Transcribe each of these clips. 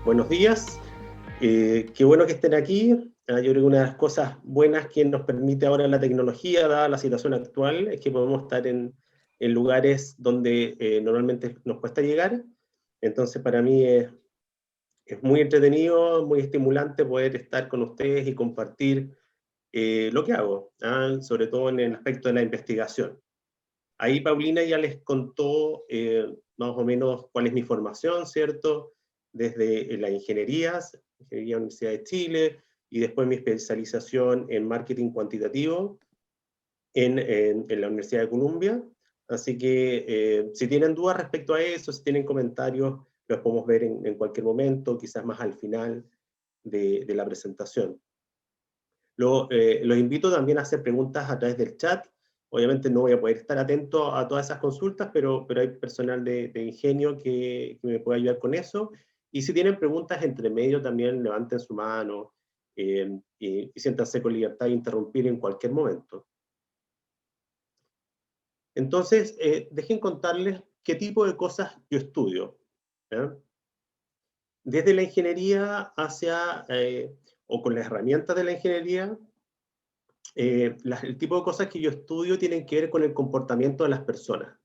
Buenos días, qué bueno que estén aquí. Yo creo que una de las cosas buenas que nos permite ahora la tecnología, dada la situación actual, es que podemos estar en lugares donde normalmente nos cuesta llegar. Entonces, para mí es muy entretenido, muy estimulante poder estar con ustedes y compartir lo que hago, sobre todo en el aspecto de la investigación. Ahí Paulina ya les contó más o menos cuál es mi formación, ¿cierto? Desde la Ingeniería Universidad de Chile, y después mi especialización en marketing cuantitativo en la Universidad de Columbia. Así que si tienen dudas respecto a eso, si tienen comentarios, los podemos ver en cualquier momento, quizás más al final de la presentación. Los invito también a hacer preguntas a través del chat. Obviamente no voy a poder estar atento a todas esas consultas, pero hay personal de Ingenio que me puede ayudar con eso. Y si tienen preguntas entre medio, también levanten su mano y siéntanse con libertad de interrumpir en cualquier momento. Entonces, dejen contarles qué tipo de cosas yo estudio. ¿Ya? Desde la ingeniería o con las herramientas de la ingeniería, el tipo de cosas que yo estudio tienen que ver con el comportamiento de las personas.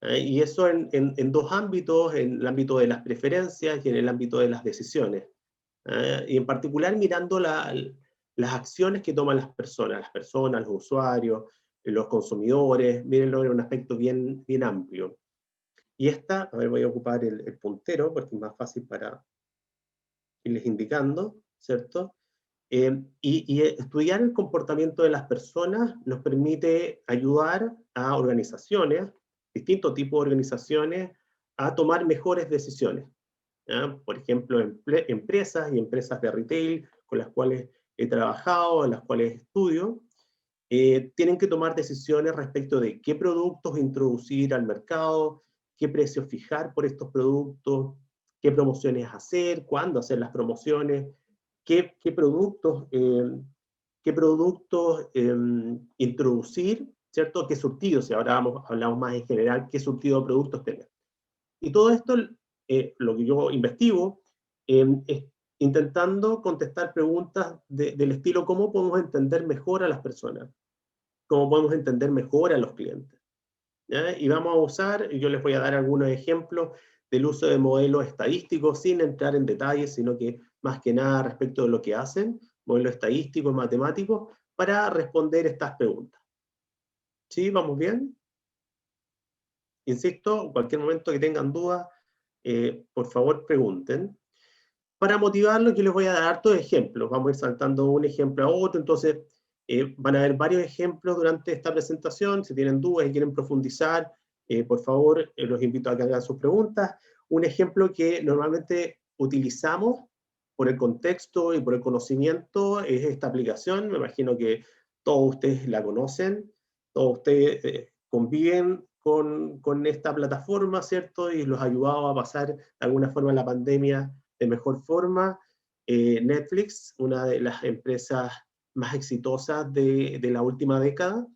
Y eso en dos ámbitos, en el ámbito de las preferencias y en el ámbito de las decisiones. Y en particular mirando las acciones que toman las personas, los usuarios, los consumidores, mírenlo en un aspecto bien, bien amplio. Y a ver, voy a ocupar el puntero porque es más fácil para irles indicando, ¿cierto? Y estudiar el comportamiento de las personas nos permite ayudar a organizaciones, distintos tipos de organizaciones, a tomar mejores decisiones. ¿Ya? Por ejemplo, empresas y empresas de retail con las cuales he trabajado, en las cuales estudio, tienen que tomar decisiones respecto de qué productos introducir al mercado, qué precios fijar por estos productos, qué promociones hacer, cuándo hacer las promociones, qué productos introducir, ¿cierto? ¿Qué surtidos? Si ahora hablamos más en general, qué surtido de productos tener. Y todo esto, lo que yo investigo, es intentando contestar preguntas del estilo, ¿cómo podemos entender mejor a las personas? ¿Cómo podemos entender mejor a los clientes? ¿Ya? Y vamos a usar, yo les voy a dar algunos ejemplos del uso de modelos estadísticos sin entrar en detalles, sino que más que nada respecto de lo que hacen, modelos estadísticos, matemáticos, para responder estas preguntas. ¿Sí? ¿Vamos bien? Insisto, en cualquier momento que tengan dudas, por favor pregunten. Para motivarlos, yo les voy a dar hartos ejemplos. Vamos a ir saltando un ejemplo a otro, entonces van a haber varios ejemplos durante esta presentación. Si tienen dudas y quieren profundizar, por favor, los invito a que hagan sus preguntas. Un ejemplo que normalmente utilizamos por el contexto y por el conocimiento es esta aplicación. Me imagino que todos ustedes la conocen, todos ustedes conviven con esta plataforma, ¿cierto? Y los ha ayudado a pasar de alguna forma la pandemia de mejor forma. Netflix, una de las empresas más exitosas de la última década.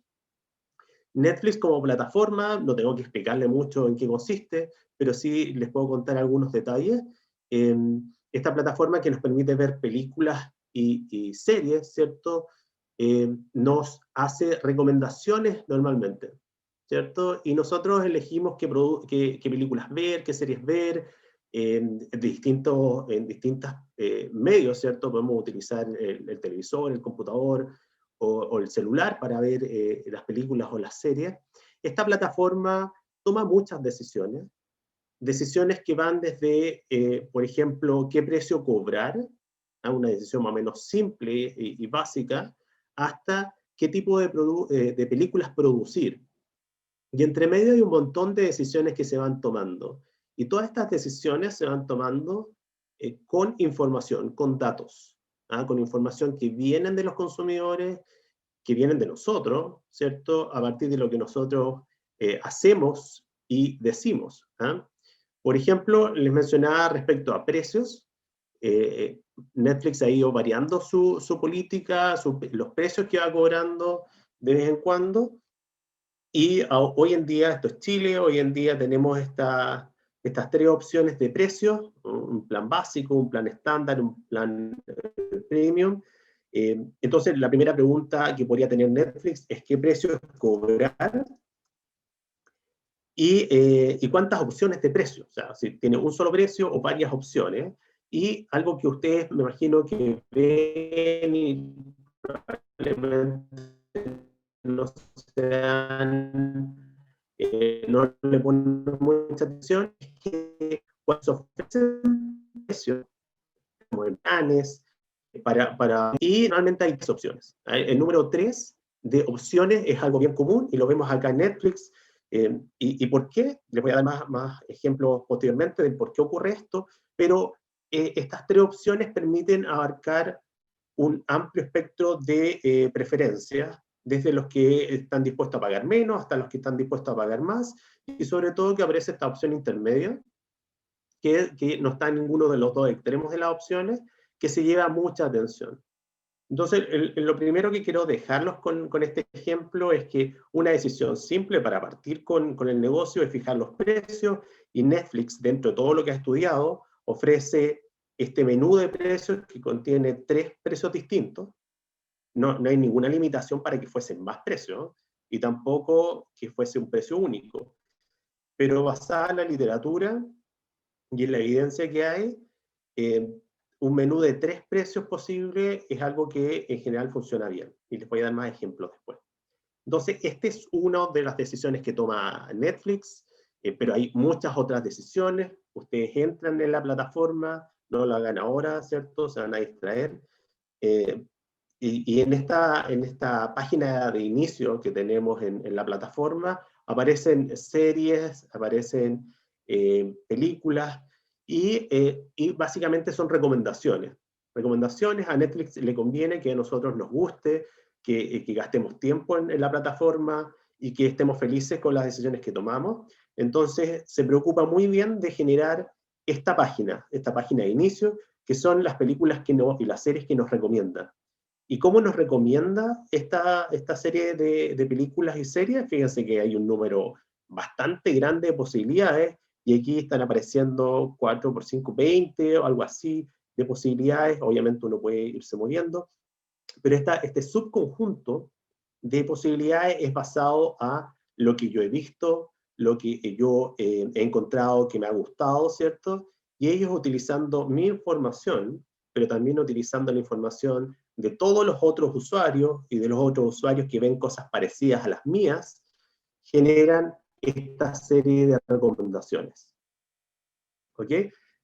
Netflix como plataforma, no tengo que explicarle mucho en qué consiste, pero sí les puedo contar algunos detalles. Esta plataforma que nos permite ver películas y series, ¿cierto? Nos hace recomendaciones normalmente, ¿cierto? Y nosotros elegimos qué películas ver, qué series ver, en distintos medios, ¿cierto? Podemos utilizar el televisor, el computador o el celular para ver las películas o las series. Esta plataforma toma muchas decisiones que van desde, por ejemplo, qué precio cobrar, a una decisión más o menos simple y básica, hasta qué tipo de películas producir. Y entre medio hay un montón de decisiones que se van tomando. Y todas estas decisiones se van tomando con información, con datos, con información que vienen de los consumidores, que vienen de nosotros, ¿cierto? A partir de lo que nosotros hacemos y decimos. Por ejemplo, les mencionaba respecto a precios. Netflix ha ido variando su política, los precios que va cobrando de vez en cuando. Y hoy en día, esto es Chile, hoy en día tenemos esta estas tres opciones de precios, un plan básico, un plan estándar, un plan premium. Entonces, la primera pregunta que podría tener Netflix es qué precio cobrar y cuántas opciones de precio. O sea, si tiene un solo precio o varias opciones. Y algo que ustedes me imagino que ven y probablemente no sean, no le ponen mucha atención, es que cuando se ofrecen precios, como en planes, y normalmente hay tres opciones. El número 3 de opciones es algo bien común y lo vemos acá en Netflix. ¿Y por qué? Les voy a dar más ejemplos posteriormente de por qué ocurre esto, pero estas tres opciones permiten abarcar un amplio espectro de preferencias, desde los que están dispuestos a pagar menos hasta los que están dispuestos a pagar más, y sobre todo que aparece esta opción intermedia, que no está en ninguno de los dos extremos de las opciones, que se lleva mucha atención. Entonces, lo primero que quiero dejarlos con este ejemplo es que una decisión simple para partir con el negocio es fijar los precios, y Netflix, dentro de todo lo que ha estudiado, ofrece este menú de precios que contiene 3 precios distintos. No hay ninguna limitación para que fuesen más precios, y tampoco que fuese un precio único. Pero basada en la literatura y en la evidencia que hay, eh, un menú de 3 precios posibles es algo que en general funciona bien. Y les voy a dar más ejemplos después. Entonces, esta es una de las decisiones que toma Netflix, pero hay muchas otras decisiones. Ustedes entran en la plataforma, no lo hagan ahora, ¿cierto? Se van a distraer. Eh, y en esta página de inicio que tenemos en la plataforma, aparecen series, aparecen películas, y básicamente son recomendaciones. Recomendaciones. A Netflix le conviene que a nosotros nos guste, que gastemos tiempo en la plataforma y que estemos felices con las decisiones que tomamos. Entonces, se preocupa muy bien de generar esta página de inicio, que son las películas y las series que nos recomiendan. ¿Y cómo nos recomienda esta serie de películas y series? Fíjense que hay un número bastante grande de posibilidades, y aquí están apareciendo 4 por 5, 20 o algo así de posibilidades. Obviamente uno puede irse moviendo, pero este subconjunto de posibilidades es basado a lo que yo he visto, lo que yo he encontrado que me ha gustado, ¿cierto? Y ellos, utilizando mi información, pero también utilizando la información de todos los otros usuarios y de los otros usuarios que ven cosas parecidas a las mías, generan esta serie de recomendaciones. ¿Ok?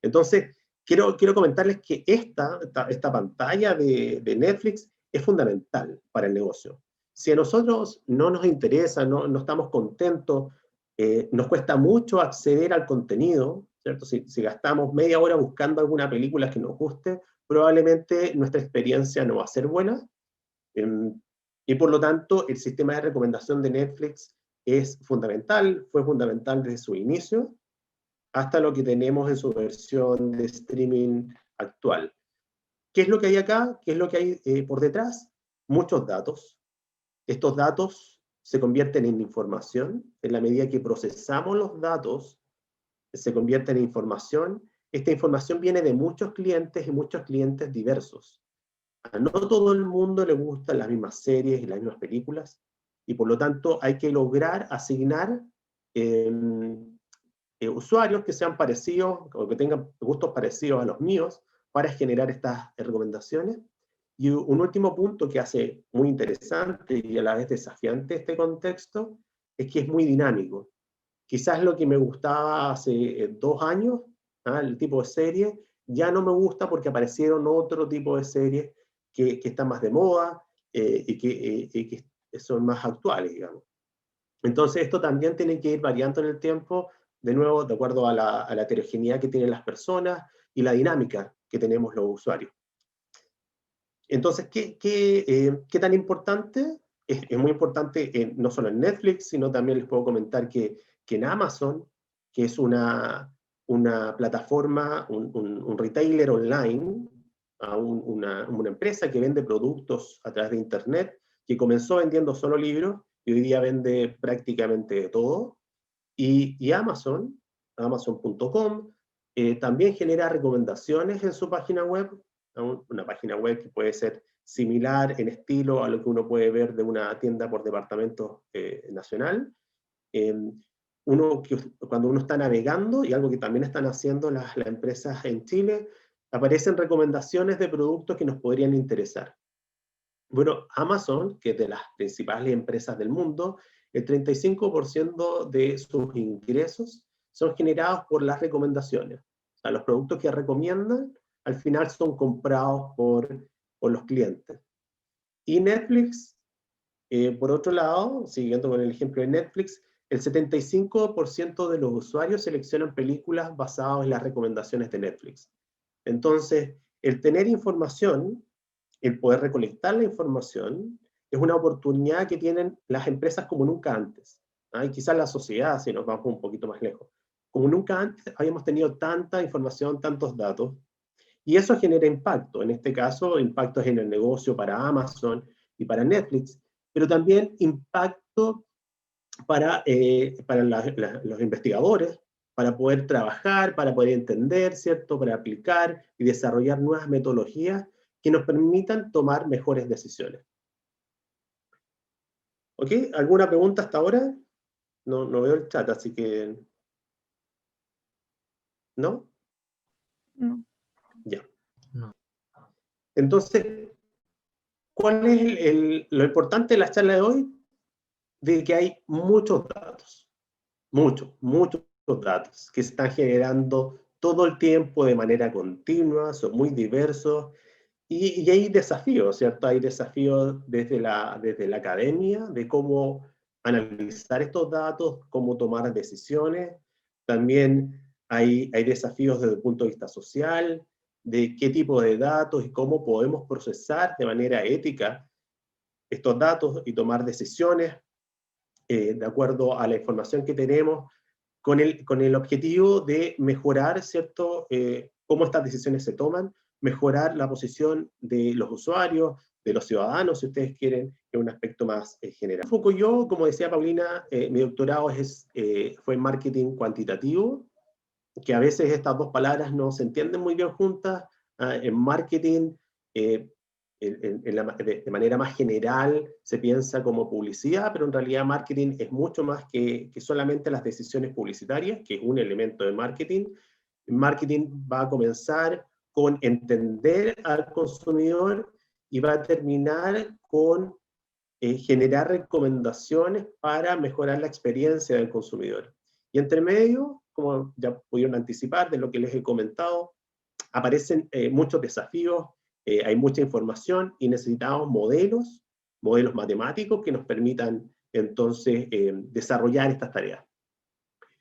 Entonces, quiero comentarles que esta pantalla de Netflix es fundamental para el negocio. Si a nosotros no nos interesa, no estamos contentos, nos cuesta mucho acceder al contenido, ¿cierto? Si gastamos media hora buscando alguna película que nos guste, probablemente nuestra experiencia no va a ser buena. Y por lo tanto, el sistema de recomendación de Netflix es fundamental, fue fundamental desde su inicio hasta lo que tenemos en su versión de streaming actual. ¿Qué es lo que hay acá? ¿Qué es lo que hay por detrás? Muchos datos. Estos datos se convierten en información. En la medida que procesamos los datos, se convierten en información. Esta información viene de muchos clientes, y muchos clientes diversos. A no todo el mundo le gustan las mismas series y las mismas películas, y por lo tanto hay que lograr asignar usuarios que sean parecidos o que tengan gustos parecidos a los míos para generar estas recomendaciones. Y un último punto que hace muy interesante y a la vez desafiante este contexto es que es muy dinámico. Quizás lo que me gustaba hace 2 años, el tipo de serie, ya no me gusta porque aparecieron otro tipo de series que están más de moda y que son más actuales, digamos. Entonces, esto también tiene que ir variando en el tiempo, de nuevo, de acuerdo a la heterogeneidad que tienen las personas y la dinámica que tenemos los usuarios. Entonces, ¿qué tan importante? Es muy importante no solo en Netflix, sino también les puedo comentar que en Amazon, que es una plataforma, un retailer online, una empresa que vende productos a través de Internet, que comenzó vendiendo solo libros y hoy día vende prácticamente todo. Y Amazon Amazon.com, también genera recomendaciones en su página web, ¿no? Una página web que puede ser similar en estilo a lo que uno puede ver de una tienda por departamento nacional. Eh, Cuando uno está navegando, y algo que también están haciendo las empresas en Chile, aparecen recomendaciones de productos que nos podrían interesar. Bueno, Amazon, que es de las principales empresas del mundo, el 35% de sus ingresos son generados por las recomendaciones. O sea, los productos que recomiendan al final son comprados por los clientes. Y Netflix, por otro lado, siguiendo con el ejemplo de Netflix, el 75% de los usuarios seleccionan películas basadas en las recomendaciones de Netflix. Entonces, el tener información, el poder recolectar la información, es una oportunidad que tienen las empresas como nunca antes. ¿Ah? Y quizás la sociedad, si nos vamos un poquito más lejos. Como nunca antes habíamos tenido tanta información, tantos datos, y eso genera impacto. En este caso, impactos en el negocio para Amazon y para Netflix, pero también impacto para los investigadores, para poder trabajar, para poder entender, ¿cierto? Para aplicar y desarrollar nuevas metodologías que nos permitan tomar mejores decisiones. ¿Ok? ¿Alguna pregunta hasta ahora? No, no veo el chat, así que... ¿No? No. Ya. No. Entonces, ¿cuál es lo importante de la charla de hoy? De que hay muchos datos, muchos datos que se están generando todo el tiempo de manera continua, son muy diversos, y hay desafíos, ¿cierto? Hay desafíos desde la academia, de cómo analizar estos datos, cómo tomar decisiones. También hay desafíos desde el punto de vista social, de qué tipo de datos y cómo podemos procesar de manera ética estos datos y tomar decisiones de acuerdo a la información que tenemos, con el objetivo de mejorar, ¿cierto?, cómo estas decisiones se toman, mejorar la posición de los usuarios, de los ciudadanos, si ustedes quieren, en un aspecto más general. Enfoco yo, como decía Paulina, mi doctorado fue en marketing cuantitativo, que a veces estas dos palabras no se entienden muy bien juntas. En marketing, de manera más general, se piensa como publicidad, pero en realidad marketing es mucho más que solamente las decisiones publicitarias, que es un elemento de marketing. Marketing va a comenzar con entender al consumidor y va a terminar con generar recomendaciones para mejorar la experiencia del consumidor. Y entre medio, como ya pudieron anticipar de lo que les he comentado, aparecen muchos desafíos, hay mucha información y necesitamos modelos matemáticos que nos permitan entonces desarrollar estas tareas.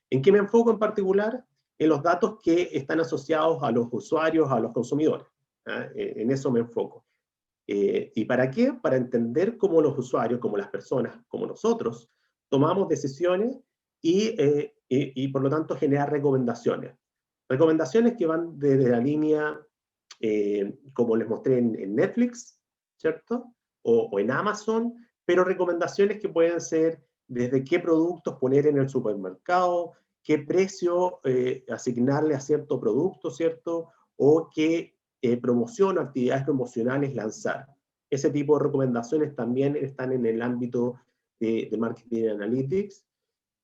¿En qué me enfoco en particular? En los datos que están asociados a los usuarios, a los consumidores. En eso me enfoco. ¿Y para qué? Para entender cómo los usuarios, como las personas, como nosotros, tomamos decisiones y por lo tanto generar recomendaciones. Recomendaciones que van desde la línea, como les mostré en Netflix, ¿cierto? O en Amazon, pero recomendaciones que pueden ser desde qué productos poner en el supermercado, qué precio asignarle a cierto producto, ¿cierto? O qué promoción o actividades promocionales lanzar. Ese tipo de recomendaciones también están en el ámbito de marketing analytics,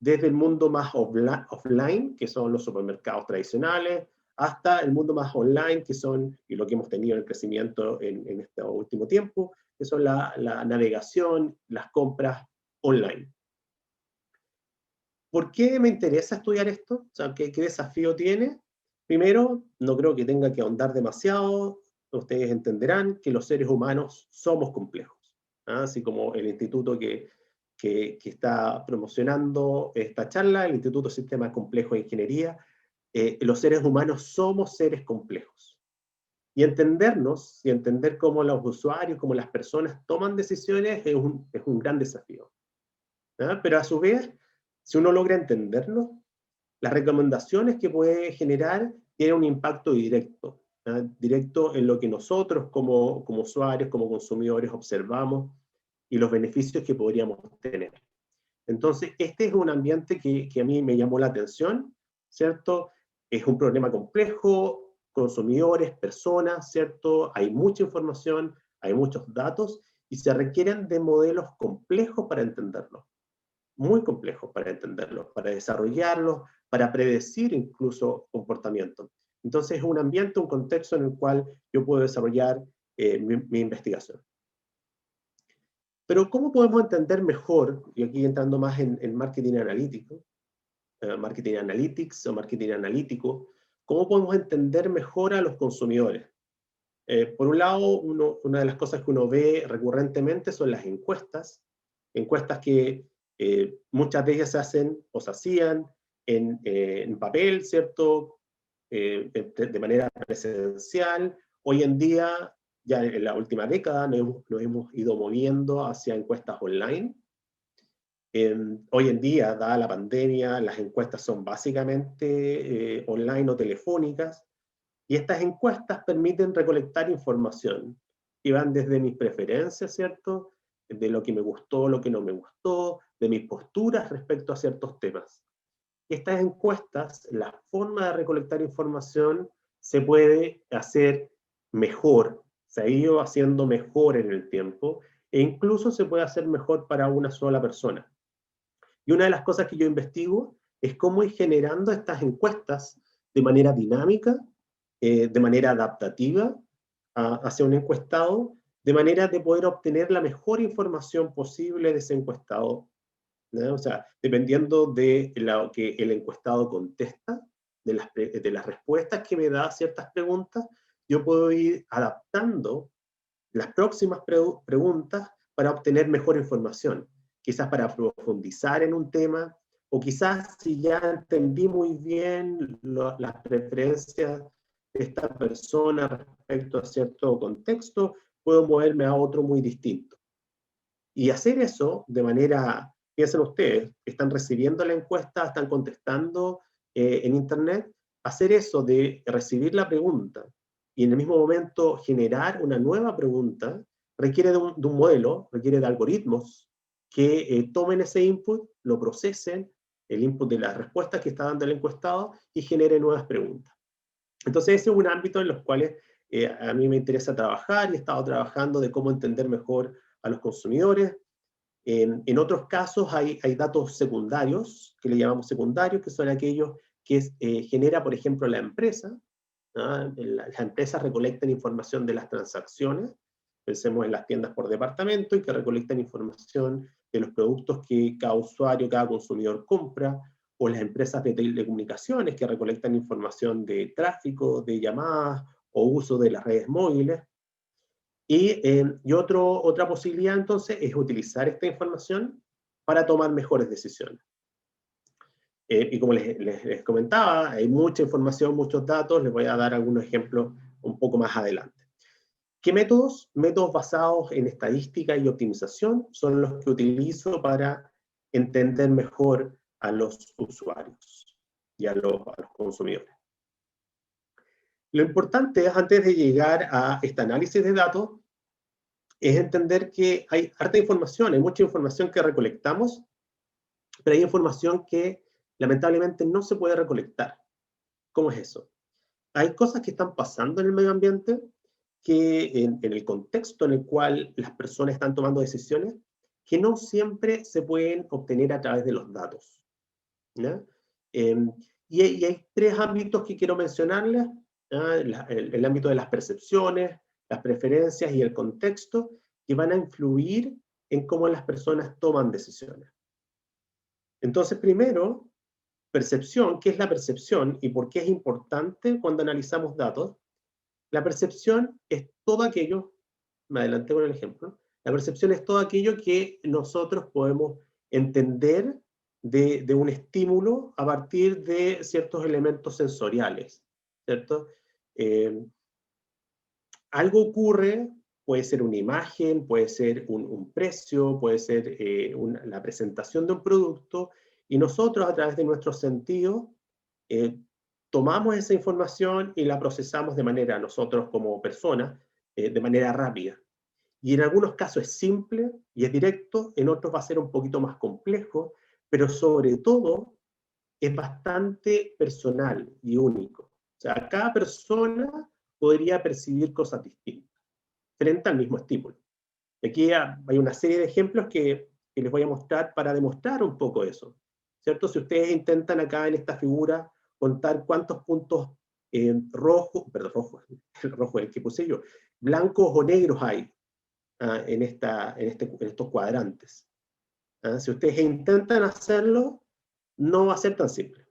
desde el mundo más offline, que son los supermercados tradicionales, hasta el mundo más online, que son, y lo que hemos tenido en el crecimiento en este último tiempo, que son la navegación, las compras online. ¿Por qué me interesa estudiar esto? O sea, ¿qué desafío tiene? Primero, no creo que tenga que ahondar demasiado. Ustedes entenderán que los seres humanos somos complejos. Así como el instituto que está promocionando esta charla, el Instituto de Sistemas Complejos de Ingeniería, los seres humanos somos seres complejos. Y entendernos y entender cómo los usuarios, cómo las personas toman decisiones es un gran desafío. Pero a su vez, si uno logra entenderlo, las recomendaciones que puede generar tienen un impacto directo, directo en lo que nosotros como usuarios, como consumidores observamos y los beneficios que podríamos tener. Entonces, este es un ambiente que a mí me llamó la atención ¿cierto? Es un problema complejo, consumidores, personas, ¿cierto? Hay mucha información, hay muchos datos, y se requieren de modelos complejos para entenderlos, muy complejos para entenderlos, para desarrollarlos, para predecir incluso comportamientos. Entonces es un ambiente, un contexto en el cual yo puedo desarrollar mi investigación. Pero ¿cómo podemos entender mejor, y aquí entrando más en marketing analítico, marketing analytics o marketing analítico, cómo podemos entender mejor a los consumidores? Por un lado, una de las cosas que uno ve recurrentemente son las encuestas que muchas de ellas se hacen o se hacían en papel, ¿cierto? De manera presencial. Hoy en día, ya en la última década, nos hemos ido moviendo hacia encuestas online. Hoy en día, dada la pandemia, las encuestas son básicamente online o telefónicas, y estas encuestas permiten recolectar información que van desde mis preferencias, ¿cierto? De lo que me gustó, lo que no me gustó, de mis posturas respecto a ciertos temas. Estas encuestas, la forma de recolectar información se puede hacer mejor, se ha ido haciendo mejor en el tiempo, e incluso se puede hacer mejor para una sola persona. Y una de las cosas que yo investigo es cómo ir generando estas encuestas de manera dinámica, de manera adaptativa hacia un encuestado, de manera de poder obtener la mejor información posible de ese encuestado, ¿no? O sea, dependiendo de lo que el encuestado contesta, de las respuestas que me da a ciertas preguntas, yo puedo ir adaptando las próximas preguntas para obtener mejor información, quizás para profundizar en un tema, o quizás si ya entendí muy bien las preferencias de esta persona respecto a cierto contexto, puedo moverme a otro muy distinto. Y hacer eso de manera, piensen ustedes, están recibiendo la encuesta, están contestando en Internet, hacer eso de recibir la pregunta y en el mismo momento generar una nueva pregunta, requiere de un modelo, requiere de algoritmos que tomen ese input, lo procesen, el input de las respuestas que está dando el encuestado, y genere nuevas preguntas. Entonces ese es un ámbito en los cuales a mí me interesa trabajar, y he estado trabajando de cómo entender mejor a los consumidores. En otros casos hay datos secundarios, que le llamamos secundarios, que son aquellos que genera, por ejemplo, la empresa. ¿Ah? Las empresas recolectan información de las transacciones, pensemos en las tiendas por departamento, y que recolectan información de los productos que cada usuario, cada consumidor compra, o las empresas de telecomunicaciones que recolectan información de tráfico, de llamadas o uso de las redes móviles. Y otra posibilidad entonces es utilizar esta información para tomar mejores decisiones. Y como les comentaba, hay mucha información, muchos datos, les voy a dar algunos ejemplos un poco más adelante. ¿Qué métodos? Métodos basados en estadística y optimización son los que utilizo para entender mejor a los usuarios y a los consumidores. Lo importante es, antes de llegar a este análisis de datos, es entender que hay harta información, hay mucha información que recolectamos, pero hay información que lamentablemente no se puede recolectar. ¿Cómo es eso? Hay cosas que están pasando en el medio ambiente que en el contexto en el cual las personas están tomando decisiones, que no siempre se pueden obtener a través de los datos, ¿no? Y hay tres ámbitos que quiero mencionarles, ¿no? El ámbito de las percepciones, las preferencias y el contexto, que van a influir en cómo las personas toman decisiones. Entonces, primero, percepción. ¿Qué es la percepción y por qué es importante cuando analizamos datos? La percepción es todo aquello, me adelanté con el ejemplo, la percepción es todo aquello que nosotros podemos entender de un estímulo a partir de ciertos elementos sensoriales, ¿cierto? Algo ocurre, puede ser una imagen, puede ser un precio, puede ser la presentación de un producto, y nosotros a través de nuestros sentidos tomamos esa información y la procesamos de manera, nosotros como personas, de manera rápida. Y en algunos casos es simple y es directo, en otros va a ser un poquito más complejo, pero sobre todo es bastante personal y único. O sea, cada persona podría percibir cosas distintas frente al mismo estímulo. Aquí hay una serie de ejemplos que les voy a mostrar para demostrar un poco eso, ¿cierto? Si ustedes intentan acá en esta figura contar cuántos puntos rojos, perdón, rojos, el rojo es el que puse yo, blancos o negros hay en estos cuadrantes. Si ustedes intentan hacerlo, no va a ser tan simple.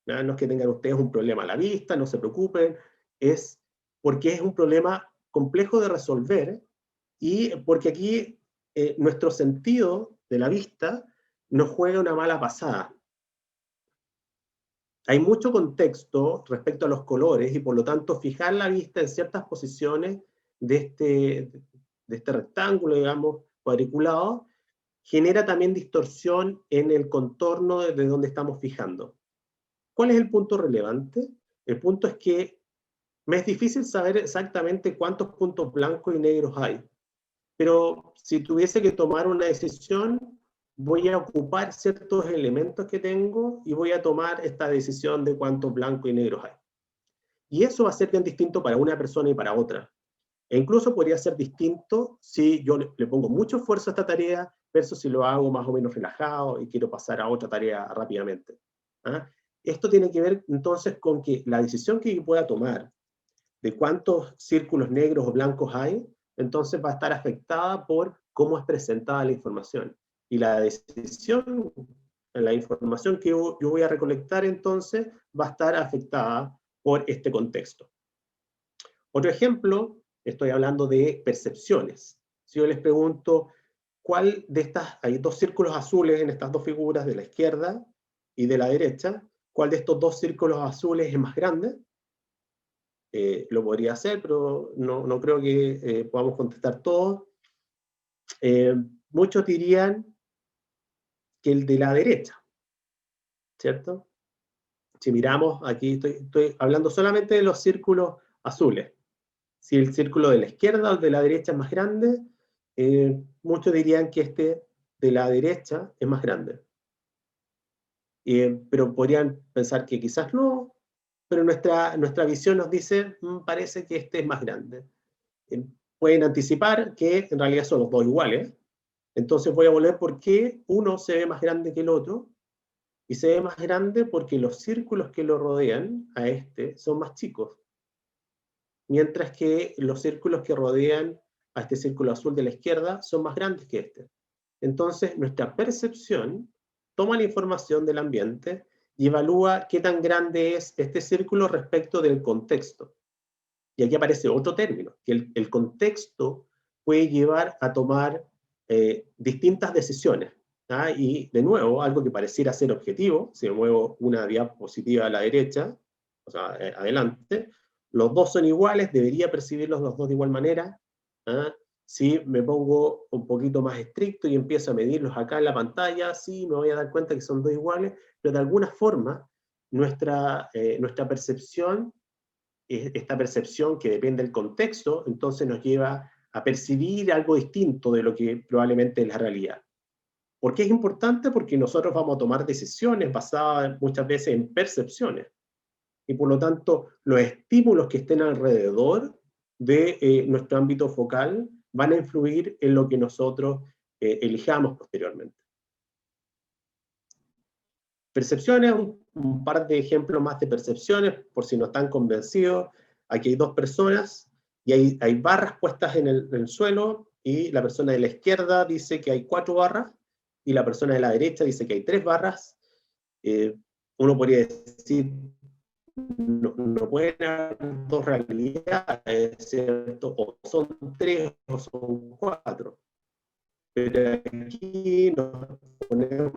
No es que tengan ustedes un problema a la vista, no se preocupen, es porque es un problema complejo de resolver y porque aquí nuestro sentido de la vista nos juega una mala pasada. Hay mucho contexto respecto a los colores y por lo tanto fijar la vista en ciertas posiciones de este rectángulo, digamos, cuadriculado, genera también distorsión en el contorno de donde estamos fijando. ¿Cuál es el punto relevante? El punto es que me es difícil saber exactamente cuántos puntos blancos y negros hay, pero si tuviese que tomar una decisión, voy a ocupar ciertos elementos que tengo y voy a tomar esta decisión de cuántos blancos y negros hay. Y eso va a ser bien distinto para una persona y para otra. E incluso podría ser distinto si yo le pongo mucho esfuerzo a esta tarea versus si lo hago más o menos relajado y quiero pasar a otra tarea rápidamente. ¿Ah? Esto tiene que ver entonces con que la decisión que yo pueda tomar de cuántos círculos negros o blancos hay, entonces va a estar afectada por cómo es presentada la información. Y la decisión, la información que yo voy a recolectar entonces va a estar afectada por este contexto. Otro ejemplo, estoy hablando de percepciones. Si yo les pregunto, ¿cuál de estas, hay dos círculos azules en estas dos figuras de la izquierda y de la derecha, ¿cuál de estos dos círculos azules es más grande? Lo podría hacer, pero no creo que podamos contestar todos. Muchos dirían que el de la derecha, ¿cierto? Si miramos, aquí estoy hablando solamente de los círculos azules. Si el círculo de la izquierda o de la derecha es más grande, muchos dirían que este de la derecha es más grande. Pero podrían pensar que quizás no, pero nuestra visión nos dice, parece que este es más grande. Pueden anticipar que en realidad son los dos iguales. Entonces voy a volver por qué uno se ve más grande que el otro, y se ve más grande porque los círculos que lo rodean a este son más chicos, mientras que los círculos que rodean a este círculo azul de la izquierda son más grandes que este. Entonces nuestra percepción toma la información del ambiente y evalúa qué tan grande es este círculo respecto del contexto. Y aquí aparece otro término, que el contexto puede llevar a tomar distintas decisiones. Y de nuevo, algo que pareciera ser objetivo, si me muevo una diapositiva a la derecha, o sea, adelante, los dos son iguales, debería percibirlos los dos de igual manera. Si me pongo un poquito más estricto y empiezo a medirlos acá en la pantalla, sí, me voy a dar cuenta que son dos iguales, pero de alguna forma nuestra percepción, esta percepción que depende del contexto, entonces nos lleva a percibir algo distinto de lo que probablemente es la realidad. ¿Por qué es importante? Porque nosotros vamos a tomar decisiones basadas muchas veces en percepciones. Y por lo tanto, los estímulos que estén alrededor de nuestro ámbito focal van a influir en lo que nosotros elijamos posteriormente. Percepciones, un par de ejemplos más de percepciones, por si no están convencidos. Aquí hay dos personas y hay barras puestas en el suelo, y la persona de la izquierda dice que hay 4 barras y la persona de la derecha dice que hay 3 barras. Uno podría decir, no pueden haber dos realidades, ¿cierto? O son 3 o son 4. Pero aquí nos ponemos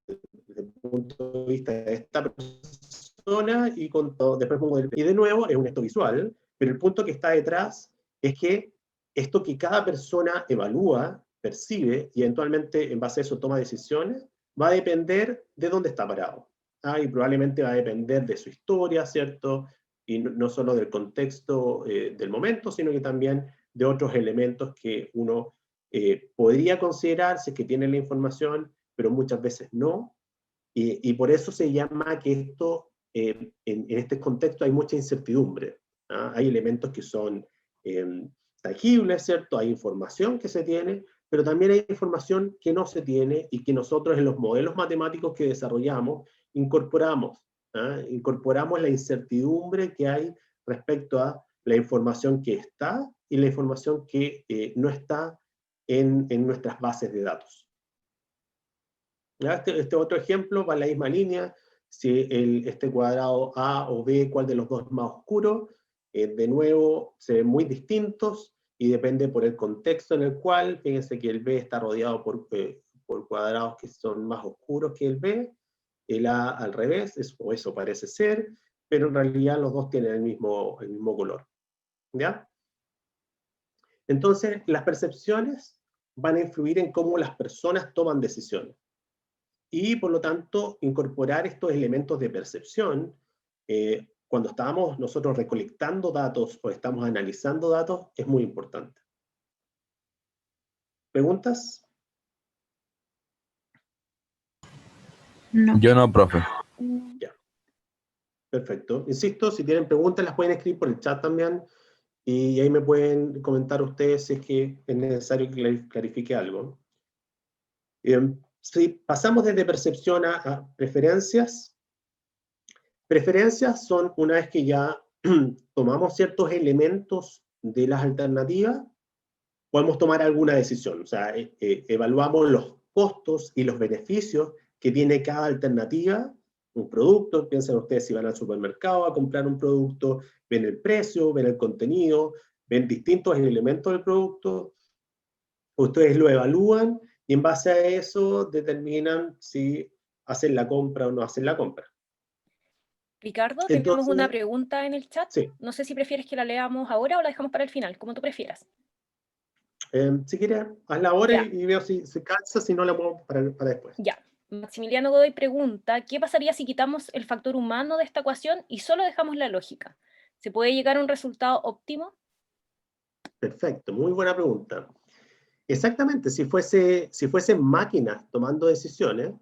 desde el punto de vista de esta persona y con todo, después pongo y de nuevo es un gesto visual, pero el punto que está detrás es que esto que cada persona evalúa, percibe y eventualmente en base a eso toma decisiones, va a depender de dónde está parado. Y probablemente va a depender de su historia, ¿cierto? Y no solo del contexto del momento, sino que también de otros elementos que uno podría considerar si es que tiene la información, pero muchas veces no, Y por eso se llama que esto, en este contexto hay mucha incertidumbre. ¿Ah? Hay elementos que son tangibles, ¿cierto? Hay información que se tiene, pero también hay información que no se tiene y que nosotros en los modelos matemáticos que desarrollamos incorporamos. ¿Ah? Incorporamos la incertidumbre que hay respecto a la información que está y la información que no está en nuestras bases de datos. Este otro ejemplo va en la misma línea. Si este cuadrado A o B, cuál de los dos es más oscuro, de nuevo se ven muy distintos y depende por el contexto en el cual. Fíjense que el B está rodeado por cuadrados que son más oscuros que el B, el A al revés, eso parece ser, pero en realidad los dos tienen el mismo color. ¿Ya? Entonces, las percepciones van a influir en cómo las personas toman decisiones. Y por lo tanto, incorporar estos elementos de percepción, cuando estamos nosotros recolectando datos o estamos analizando datos, es muy importante. ¿Preguntas? No. Yo no, profe. Ya. Perfecto. Insisto, si tienen preguntas las pueden escribir por el chat también, y ahí me pueden comentar ustedes si es que es necesario que clarifique algo. Si pasamos desde percepción a preferencias, preferencias son una vez que ya tomamos ciertos elementos de las alternativas, podemos tomar alguna decisión. O sea, evaluamos los costos y los beneficios que tiene cada alternativa, un producto. Piensen ustedes si van al supermercado a comprar un producto, ven el precio, ven el contenido, ven distintos elementos del producto, ustedes lo evalúan y en base a eso determinan si hacen la compra o no hacen la compra. Ricardo, Entonces, tenemos una pregunta en el chat. Sí. No sé si prefieres que la leamos ahora o la dejamos para el final, como tú prefieras. Si quieres, hazla ahora Ya. y veo si se cansa, si no la muevo para después. Ya. Maximiliano Godoy pregunta, ¿qué pasaría si quitamos el factor humano de esta ecuación y solo dejamos la lógica? ¿Se puede llegar a un resultado óptimo? Perfecto, muy buena pregunta. Exactamente, si fuesen máquinas tomando decisiones,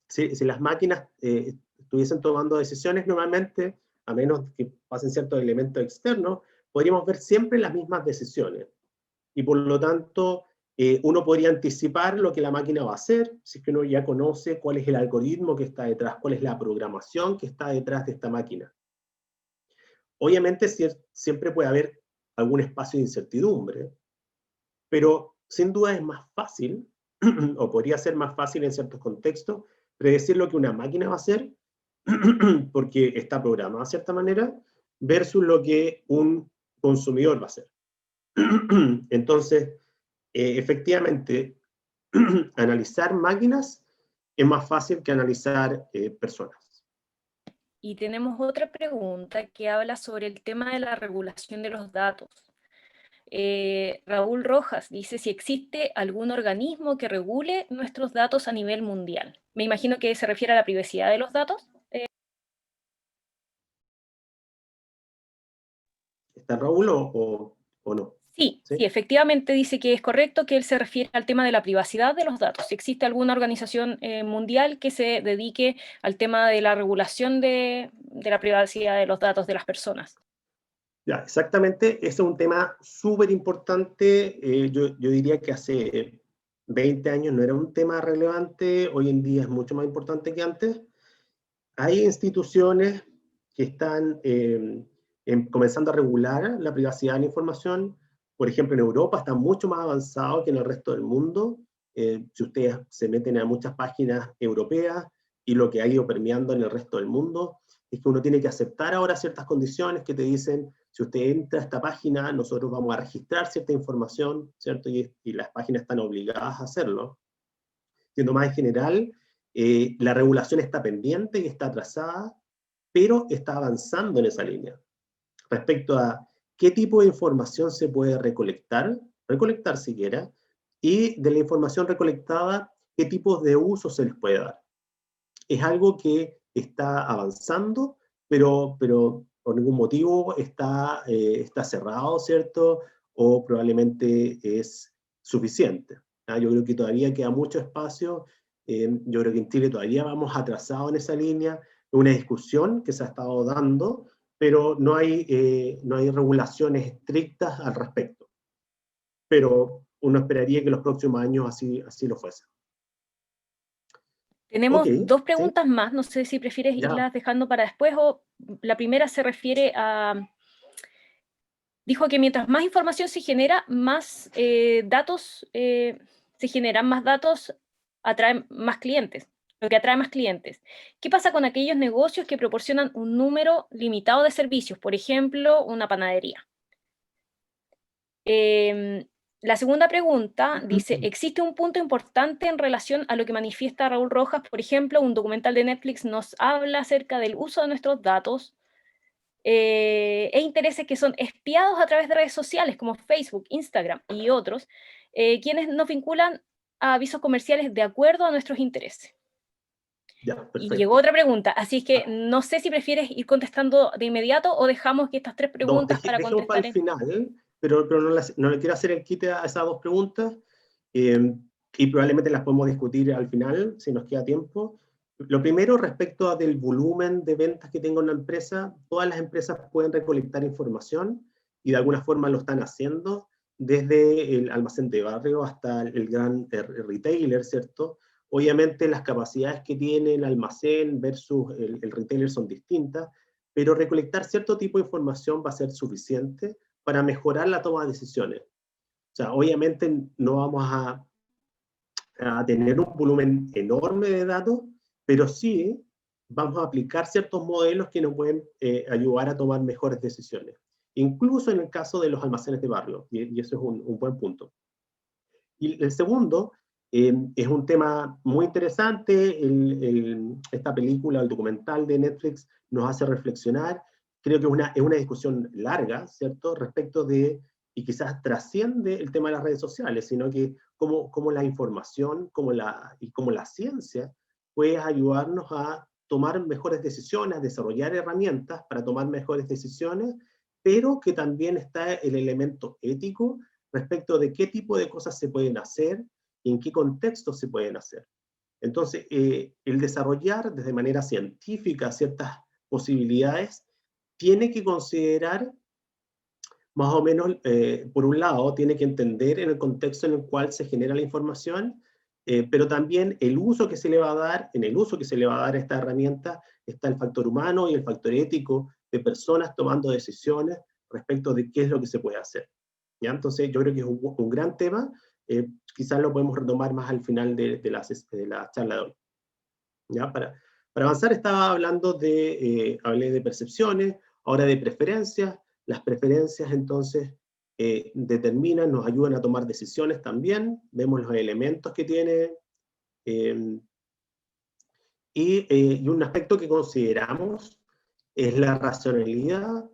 si las máquinas estuviesen tomando decisiones normalmente, a menos que pasen ciertos elementos externos, podríamos ver siempre las mismas decisiones. Y por lo tanto, uno podría anticipar lo que la máquina va a hacer, si es que uno ya conoce cuál es el algoritmo que está detrás, cuál es la programación que está detrás de esta máquina. Obviamente siempre puede haber algún espacio de incertidumbre, pero sin duda es más fácil, o podría ser más fácil en ciertos contextos, predecir lo que una máquina va a hacer, porque está programada de cierta manera, versus lo que un consumidor va a hacer. Entonces, efectivamente, analizar máquinas es más fácil que analizar personas. Y tenemos otra pregunta que habla sobre el tema de la regulación de los datos. Raúl Rojas dice si existe algún organismo que regule nuestros datos a nivel mundial. Me imagino que se refiere a la privacidad de los datos. ¿Está Raúl o no? Sí, efectivamente dice que es correcto, que él se refiere al tema de la privacidad de los datos. Si existe alguna organización mundial que se dedique al tema de la regulación de la privacidad de los datos de las personas. Ya, exactamente, ese es un tema súper importante. Yo diría que hace 20 años no era un tema relevante, hoy en día es mucho más importante que antes. Hay instituciones que están comenzando a regular la privacidad de la información. Por ejemplo, en Europa está mucho más avanzado que en el resto del mundo. Si ustedes se meten a muchas páginas europeas y lo que ha ido permeando en el resto del mundo, es que uno tiene que aceptar ahora ciertas condiciones que te dicen, si usted entra a esta página, nosotros vamos a registrar cierta información, ¿cierto? Y las páginas están obligadas a hacerlo. Siendo más en general, la regulación está pendiente y está atrasada, pero está avanzando en esa línea. Respecto a qué tipo de información se puede recolectar siquiera, y de la información recolectada, qué tipos de uso se les puede dar. Es algo que está avanzando, pero por ningún motivo está cerrado, ¿cierto? O probablemente es suficiente. Yo creo que todavía queda mucho espacio Yo creo que en Chile todavía vamos atrasados en esa línea, es una discusión que se ha estado dando, pero no hay regulaciones estrictas al respecto. Pero uno esperaría que los próximos años así lo fuese. Ok, Tenemos dos sí, preguntas más, no sé si prefieres ya. irlas dejando para después o la primera se refiere a... Dijo que mientras más información se genera, más datos se generan, más datos atraen más clientes, lo que atrae más clientes. ¿Qué pasa con aquellos negocios que proporcionan un número limitado de servicios? Por ejemplo, una panadería. La segunda pregunta dice, ¿existe un punto importante en relación a lo que manifiesta Raúl Rojas? Por ejemplo, un documental de Netflix nos habla acerca del uso de nuestros datos e intereses que son espiados a través de redes sociales como Facebook, Instagram y otros, quienes nos vinculan a avisos comerciales de acuerdo a nuestros intereses. Ya, Y llegó perfecto. otra pregunta, así es que no sé si prefieres ir contestando de inmediato o dejamos que estas tres No, preguntas para dejemos para contestar el en... final, pero no le quiero hacer el quite a esas dos preguntas, y probablemente las podemos discutir al final, si nos queda tiempo. Lo primero, respecto del volumen de ventas que tenga una empresa, todas las empresas pueden recolectar información, y de alguna forma lo están haciendo, desde el almacén de barrio hasta el gran retailer, ¿cierto? Obviamente las capacidades que tiene el almacén versus el retailer son distintas, pero recolectar cierto tipo de información va a ser suficiente para mejorar la toma de decisiones. O sea, obviamente no vamos a tener un volumen enorme de datos, pero sí vamos a aplicar ciertos modelos que nos pueden ayudar a tomar mejores decisiones, incluso en el caso de los almacenes de barrio, y eso es un buen punto. Y el segundo es un tema muy interesante. Esta película, el documental de Netflix, nos hace reflexionar. Creo que es una discusión larga, ¿cierto?, respecto de, y quizás trasciende el tema de las redes sociales, sino que cómo la información y cómo la ciencia puede ayudarnos a tomar mejores decisiones, a desarrollar herramientas para tomar mejores decisiones, pero que también está el elemento ético respecto de qué tipo de cosas se pueden hacer y en qué contexto se pueden hacer. Entonces, el desarrollar desde manera científica ciertas posibilidades tiene que considerar más o menos, por un lado, tiene que entender en el contexto en el cual se genera la información, pero también el uso que se le va a dar, en el uso que se le va a dar a esta herramienta, está el factor humano y el factor ético de personas tomando decisiones respecto de qué es lo que se puede hacer. ¿Ya? Entonces, yo creo que es un gran tema, quizás lo podemos retomar más al final de la charla de hoy. ¿Ya? Para avanzar, estaba hablando hablé de percepciones, ahora de preferencias. Las preferencias, entonces, determinan, nos ayudan a tomar decisiones también, vemos los elementos que tiene, y un aspecto que consideramos es la racionalidad.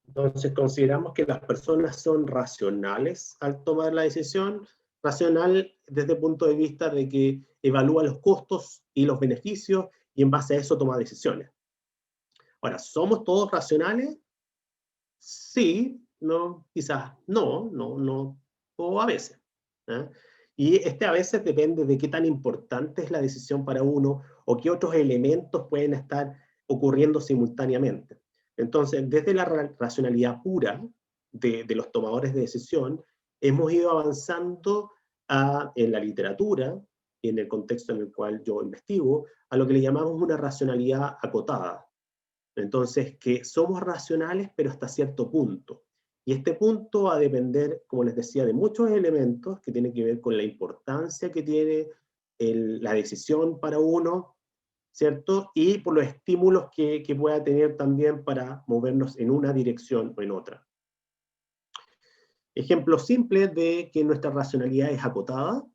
Entonces consideramos que las personas son racionales al tomar la decisión, racional desde el punto de vista de que evalúa los costos y los beneficios y en base a eso toma decisiones. Ahora, ¿somos todos racionales? Sí, no, quizás no, o a veces. ¿Eh? Y a veces depende de qué tan importante es la decisión para uno o qué otros elementos pueden estar ocurriendo simultáneamente. Entonces, desde la racionalidad pura de los tomadores de decisión, hemos ido avanzando en la literatura y en el contexto en el cual yo investigo, a lo que le llamamos una racionalidad acotada. Entonces, que somos racionales, pero hasta cierto punto. Y este punto va a depender, como les decía, de muchos elementos que tienen que ver con la importancia que tiene la decisión para uno, ¿cierto? Y por los estímulos que pueda tener también para movernos en una dirección o en otra. Ejemplo simple de que nuestra racionalidad es acotada.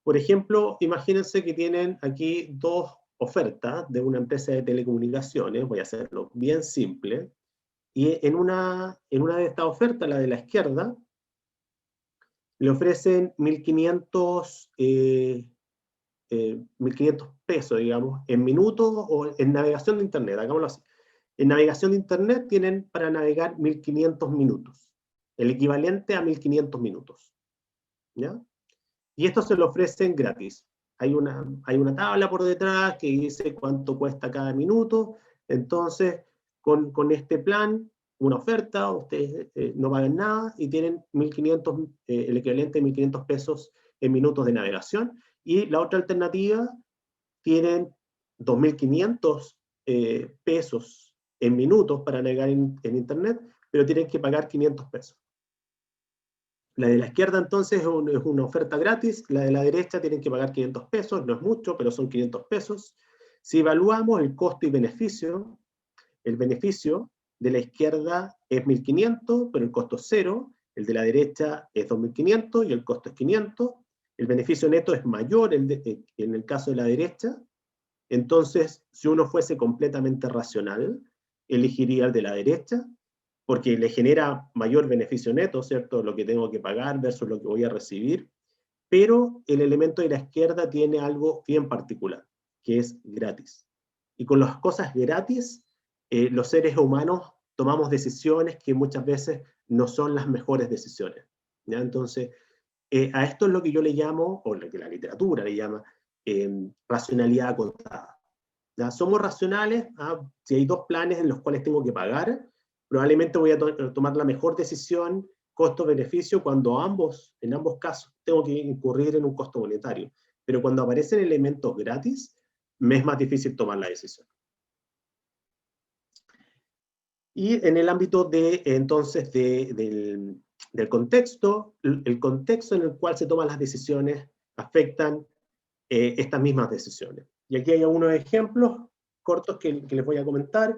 Por ejemplo, imagínense que tienen aquí dos ofertas de una empresa de telecomunicaciones, voy a hacerlo bien simple, y en una de estas ofertas, la de la izquierda, le ofrecen 1.500 pesos, digamos, en minutos o en navegación de Internet, hagámoslo así. En navegación de Internet tienen para navegar 1.500 minutos, el equivalente a 1.500 minutos. ¿Ya? Y esto se lo ofrecen gratis. hay una tabla por detrás que dice cuánto cuesta cada minuto. Entonces, con este plan, una oferta, ustedes no pagan nada y tienen 1.500, el equivalente de 1.500 pesos en minutos de navegación. Y la otra alternativa, tienen 2.500 pesos en minutos para navegar en Internet, pero tienen que pagar 500 pesos. La de la izquierda entonces es una oferta gratis, la de la derecha tienen que pagar 500 pesos, no es mucho, pero son 500 pesos. Si evaluamos el costo y beneficio, el beneficio de la izquierda es 1.500, pero el costo es 0, el de la derecha es 2.500 y el costo es 500, el beneficio neto es mayor en el caso de la derecha. Entonces, si uno fuese completamente racional, elegiría el de la derecha, porque le genera mayor beneficio neto, ¿cierto? Lo que tengo que pagar versus lo que voy a recibir, pero el elemento de la izquierda tiene algo bien particular, que es gratis. Y con las cosas gratis, los seres humanos tomamos decisiones que muchas veces no son las mejores decisiones, ¿ya? Entonces, a esto es lo que yo le llamo, o lo que la literatura le llama, racionalidad acotada. ¿Ya? Somos racionales, si hay dos planes en los cuales tengo que pagar, probablemente voy a tomar la mejor decisión costo-beneficio cuando en ambos casos tengo que incurrir en un costo monetario. Pero cuando aparecen elementos gratis, me es más difícil tomar la decisión. Y en el ámbito entonces del contexto, el contexto en el cual se toman las decisiones afectan estas mismas decisiones. Y aquí hay algunos ejemplos cortos que les voy a comentar.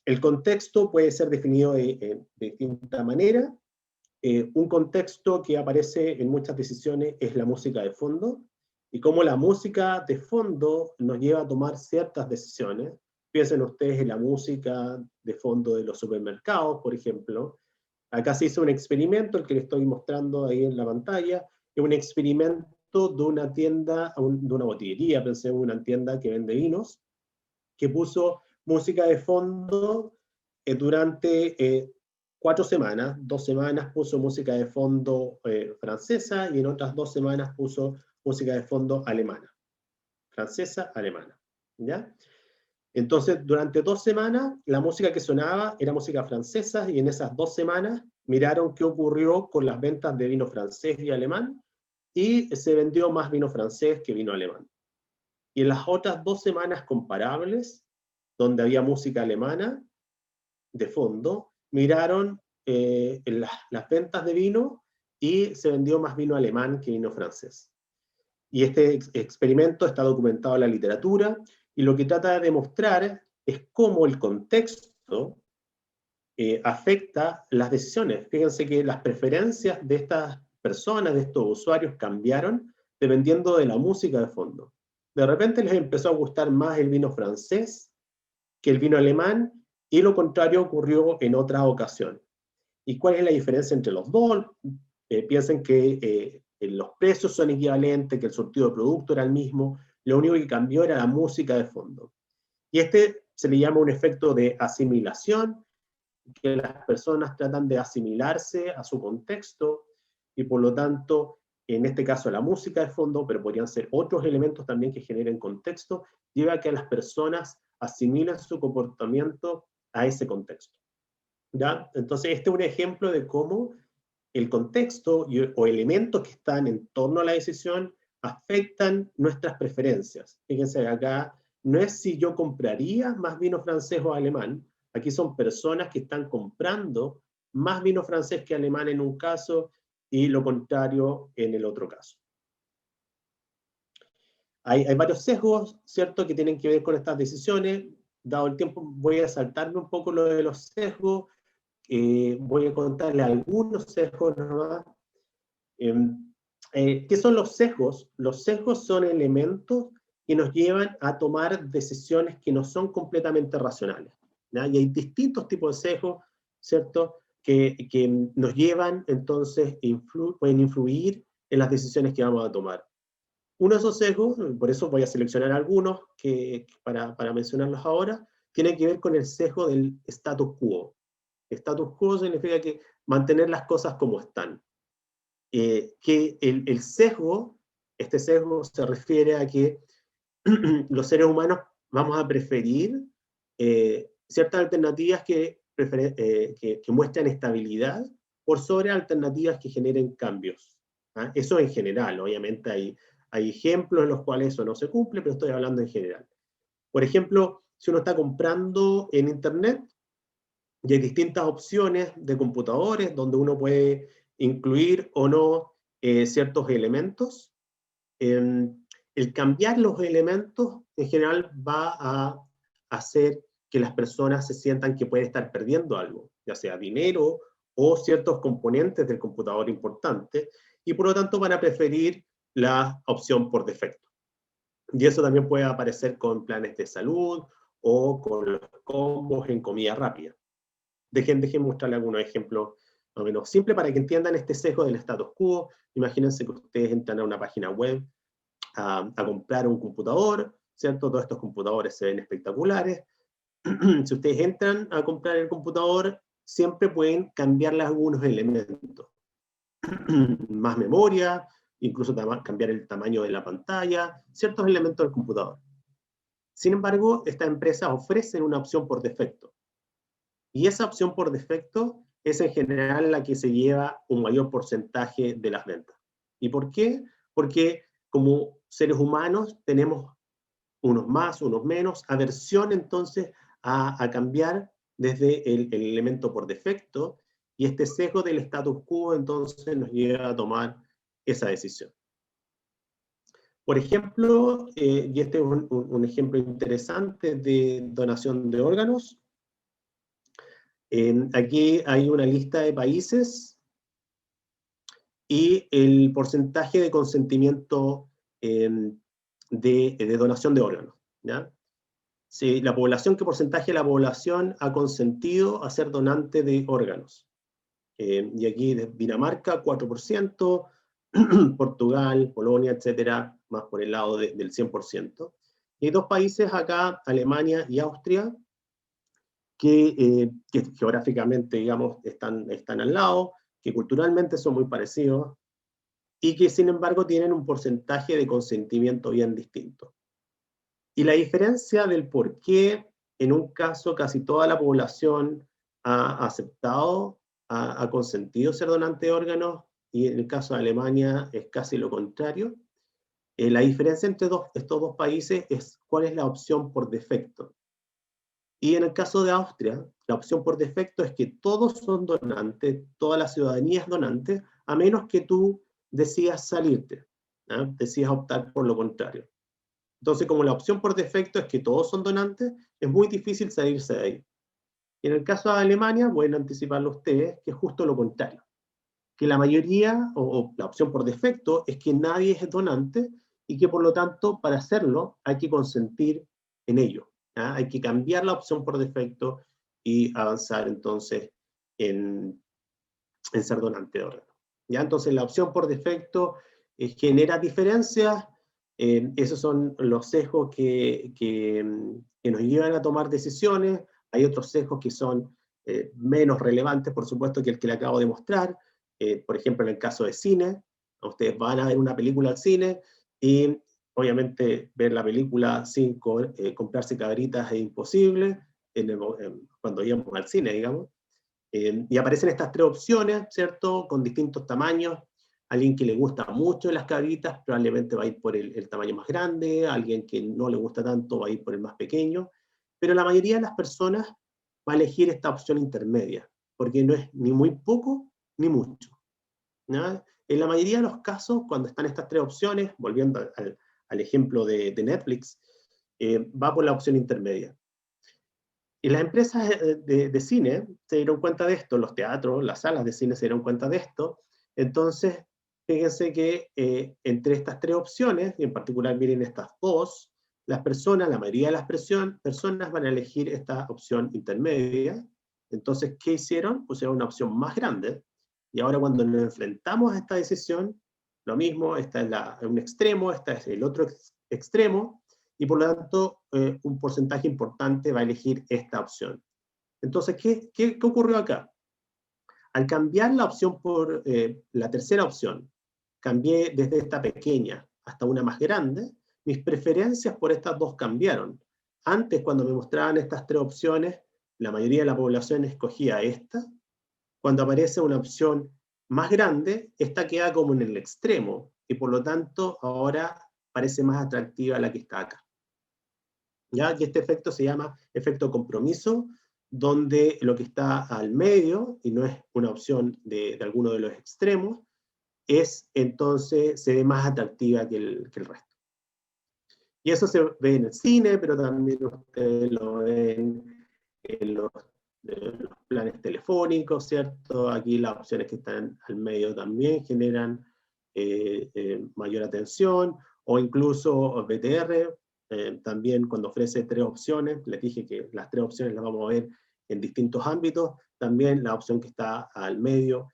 El contexto puede ser definido de distinta manera. Un contexto que aparece en muchas decisiones es la música de fondo, y cómo la música de fondo nos lleva a tomar ciertas decisiones. Piensen ustedes en la música de fondo de los supermercados, por ejemplo. Acá se hizo un experimento, el que les estoy mostrando ahí en la pantalla, es un experimento de una tienda, de una botillería, pensé en una tienda que vende vinos, que puso música de fondo durante 4 semanas. 2 semanas puso música de fondo francesa y en otras 2 semanas puso música de fondo alemana. Francesa, alemana. ¿Ya? Entonces, durante 2 semanas, la música que sonaba era música francesa, y en esas 2 semanas miraron qué ocurrió con las ventas de vino francés y alemán, y se vendió más vino francés que vino alemán. Y en las otras 2 semanas comparables, donde había música alemana de fondo, miraron las ventas de vino y se vendió más vino alemán que vino francés. Y este experimento está documentado en la literatura, y lo que trata de demostrar es cómo el contexto afecta las decisiones. Fíjense que las preferencias de estas personas, de estos usuarios, cambiaron dependiendo de la música de fondo. De repente les empezó a gustar más el vino francés que el vino alemán, y lo contrario ocurrió en otra ocasión. ¿Y cuál es la diferencia entre los dos? Piensen que los precios son equivalentes, que el surtido de producto era el mismo, lo único que cambió era la música de fondo. Y este se le llama un efecto de asimilación, que las personas tratan de asimilarse a su contexto, y por lo tanto, en este caso la música de fondo, pero podrían ser otros elementos también que generen contexto, lleva a que las personas asimilen su comportamiento a ese contexto. ¿Ya? Entonces, este es un ejemplo de cómo el contexto o elementos que están en torno a la decisión afectan nuestras preferencias. Fíjense, acá no es si yo compraría más vino francés o alemán, aquí son personas que están comprando más vino francés que alemán en un caso, y lo contrario en el otro caso. Hay varios sesgos, ¿cierto?, que tienen que ver con estas decisiones. Dado el tiempo, voy a saltarme un poco lo de los sesgos. Voy a contarle algunos sesgos nomás. ¿Qué son los sesgos? Los sesgos son elementos que nos llevan a tomar decisiones que no son completamente racionales, ¿ya? Y hay distintos tipos de sesgos, ¿cierto?, que nos llevan, entonces, pueden influir en las decisiones que vamos a tomar. Uno de esos sesgos, por eso voy a seleccionar algunos para mencionarlos ahora, tiene que ver con el sesgo del status quo. Status quo significa que mantener las cosas como están. Que el sesgo Este sesgo se refiere a que los seres humanos vamos a preferir ciertas alternativas que muestran estabilidad por sobre alternativas que generen cambios. ¿Ah? Eso en general, obviamente hay ejemplos en los cuales eso no se cumple, pero estoy hablando en general. Por ejemplo, si uno está comprando en Internet, y hay distintas opciones de computadores donde uno puede incluir o no ciertos elementos. El cambiar los elementos en general va a hacer que las personas se sientan que pueden estar perdiendo algo, ya sea dinero o ciertos componentes del computador importantes, y por lo tanto van a preferir la opción por defecto. Y eso también puede aparecer con planes de salud o con los combos en comida rápida. Dejen mostrarle algunos ejemplos más o menos simples para que entiendan este sesgo del status quo. Imagínense que ustedes entran a una página web a comprar un computador, ¿cierto? Todos estos computadores se ven espectaculares. Si ustedes entran a comprar el computador, siempre pueden cambiarle algunos elementos. Más memoria, incluso cambiar el tamaño de la pantalla, ciertos elementos del computador. Sin embargo, estas empresas ofrecen una opción por defecto. Y esa opción por defecto es en general la que se lleva un mayor porcentaje de las ventas. ¿Y por qué? Porque como seres humanos tenemos unos más, unos menos, aversión entonces a cambiar desde el elemento por defecto, y este sesgo del status quo entonces nos lleva a tomar esa decisión. Por ejemplo, y este es un ejemplo interesante de donación de órganos. Aquí hay una lista de países y el porcentaje de consentimiento de donación de órganos, ¿ya? Sí, la población, ¿qué porcentaje de la población ha consentido a ser donante de órganos? Y aquí Dinamarca, 4%, Portugal, Polonia, etcétera, más por el lado del 100%. Y hay dos países acá, Alemania y Austria, que geográficamente, digamos, están al lado, que culturalmente son muy parecidos, y que sin embargo tienen un porcentaje de consentimiento bien distinto. Y la diferencia del por qué en un caso casi toda la población ha aceptado, ha consentido ser donante de órganos, y en el caso de Alemania es casi lo contrario. La diferencia entre estos dos países es cuál es la opción por defecto. Y en el caso de Austria, la opción por defecto es que todos son donantes, toda la ciudadanía es donante, a menos que tú decidas salirte, ¿eh? Decidas optar por lo contrario. Entonces, como la opción por defecto es que todos son donantes, es muy difícil salirse de ahí. Y en el caso de Alemania, pueden anticiparlo ustedes, que es justo lo contrario. Que la mayoría, o la opción por defecto, es que nadie es donante, y que por lo tanto, para hacerlo, hay que consentir en ello. ¿Ah? Hay que cambiar la opción por defecto y avanzar entonces en ser donante de órganos. ¿Ya? Entonces la opción por defecto genera diferencias. Esos son los sesgos que nos llevan a tomar decisiones. Hay otros sesgos que son menos relevantes, por supuesto, que el que le acabo de mostrar. Por ejemplo, en el caso de cine, ustedes van a ver una película al cine y obviamente ver la película sin comprarse cabritas es imposible cuando íbamos al cine, digamos. Y aparecen estas tres opciones, ¿cierto? Con distintos tamaños. Alguien que le gusta mucho las cabritas probablemente va a ir por el tamaño más grande, alguien que no le gusta tanto va a ir por el más pequeño, pero la mayoría de las personas va a elegir esta opción intermedia, porque no es ni muy poco ni mucho, ¿no? En la mayoría de los casos, cuando están estas tres opciones, volviendo al ejemplo de Netflix, va por la opción intermedia. Y las empresas de cine se dieron cuenta de esto, los teatros, las salas de cine se dieron cuenta de esto. Entonces, fíjense que entre estas tres opciones, y en particular miren estas dos, la mayoría de las personas van a elegir esta opción intermedia. Entonces, ¿qué hicieron? Pusieron una opción más grande. Y ahora cuando nos enfrentamos a esta decisión, lo mismo, esta es un extremo, esta es el otro extremo, y por lo tanto un porcentaje importante va a elegir esta opción. Entonces, ¿qué ocurrió acá? Al cambiar la opción por la tercera opción, cambié desde esta pequeña hasta una más grande, mis preferencias por estas dos cambiaron. Antes, cuando me mostraban estas tres opciones, la mayoría de la población escogía esta. Cuando aparece una opción más grande, esta queda como en el extremo, y por lo tanto ahora parece más atractiva la que está acá. ¿Ya? Y este efecto se llama efecto compromiso, donde lo que está al medio, y no es una opción de alguno de los extremos, entonces se ve más atractiva que el resto. Y eso se ve en el cine, pero también ustedes lo ven en los planes telefónicos, ¿cierto? Aquí las opciones que están al medio también generan mayor atención, o incluso BTR, también cuando ofrece tres opciones, les dije que las tres opciones las vamos a ver en distintos ámbitos, también la opción que está al medio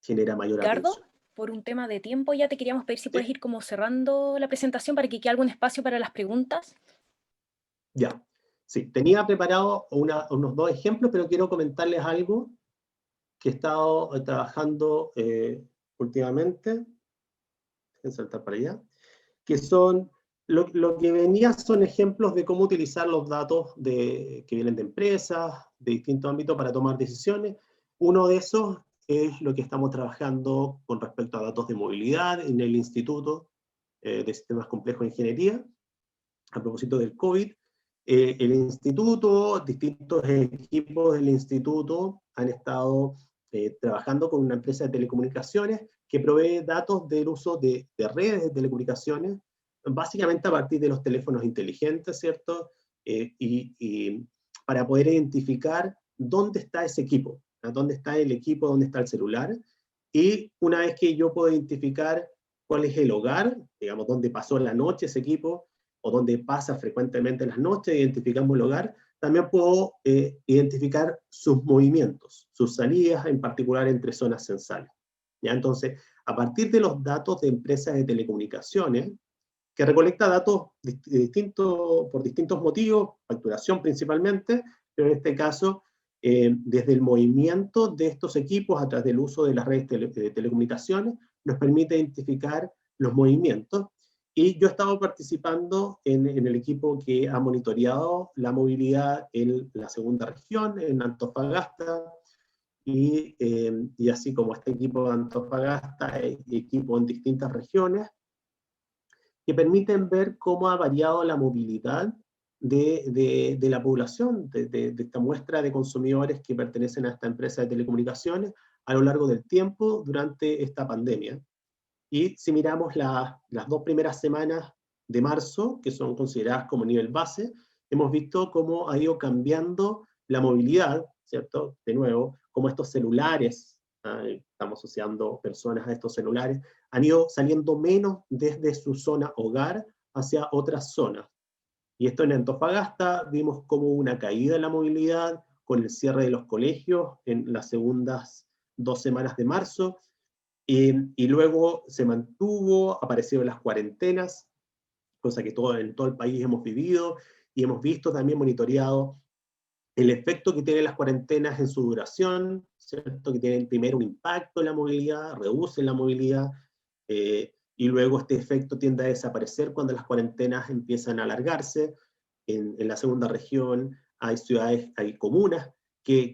genera mayor Ricardo, atención. por un tema de tiempo ya te queríamos pedir si puedes ¿Sí? ir como cerrando la presentación para que quede algún espacio para las preguntas. Ya. Sí, tenía preparado unos dos ejemplos, pero quiero comentarles algo que he estado trabajando últimamente. Déjenme saltar para allá. Que son, lo que venía son ejemplos de cómo utilizar los datos que vienen de empresas, de distintos ámbitos para tomar decisiones. Uno de esos es lo que estamos trabajando con respecto a datos de movilidad en el Instituto de Sistemas Complejos de Ingeniería, a propósito del COVID. El instituto, distintos equipos del instituto han estado trabajando con una empresa de telecomunicaciones que provee datos del uso de redes de telecomunicaciones, básicamente a partir de los teléfonos inteligentes, ¿cierto? Y para poder identificar dónde está ese equipo, dónde está el equipo, dónde está el celular, y una vez que yo puedo identificar cuál es el hogar, digamos, dónde pasó la noche ese equipo, o donde pasa frecuentemente las noches, identificamos el hogar, también puedo identificar sus movimientos, sus salidas, en particular entre zonas censales. ¿Ya? Entonces, a partir de los datos de empresas de telecomunicaciones, que recolecta datos por distintos motivos, facturación principalmente, pero en este caso, desde el movimiento de estos equipos a través del uso de las redes de telecomunicaciones, nos permite identificar los movimientos. Y yo he estado participando en el equipo que ha monitoreado la movilidad en la segunda región, en Antofagasta, y así como este equipo de Antofagasta, equipo en distintas regiones, que permiten ver cómo ha variado la movilidad de la población, de esta muestra de consumidores que pertenecen a esta empresa de telecomunicaciones a lo largo del tiempo durante esta pandemia. Y si miramos las dos primeras semanas de marzo, que son consideradas como nivel base, hemos visto cómo ha ido cambiando la movilidad, ¿cierto? De nuevo, cómo estos celulares, estamos asociando personas a estos celulares, han ido saliendo menos desde su zona hogar hacia otras zonas. Y esto en Antofagasta vimos como una caída en la movilidad con el cierre de los colegios en las segundas 2 semanas de marzo, y luego se mantuvo, aparecieron las cuarentenas, cosa que en todo el país hemos vivido, y hemos visto también monitoreado el efecto que tienen las cuarentenas en su duración, ¿cierto? Que tienen primero un impacto en la movilidad, reducen la movilidad, y luego este efecto tiende a desaparecer cuando las cuarentenas empiezan a alargarse. En la segunda región hay ciudades, hay comunas que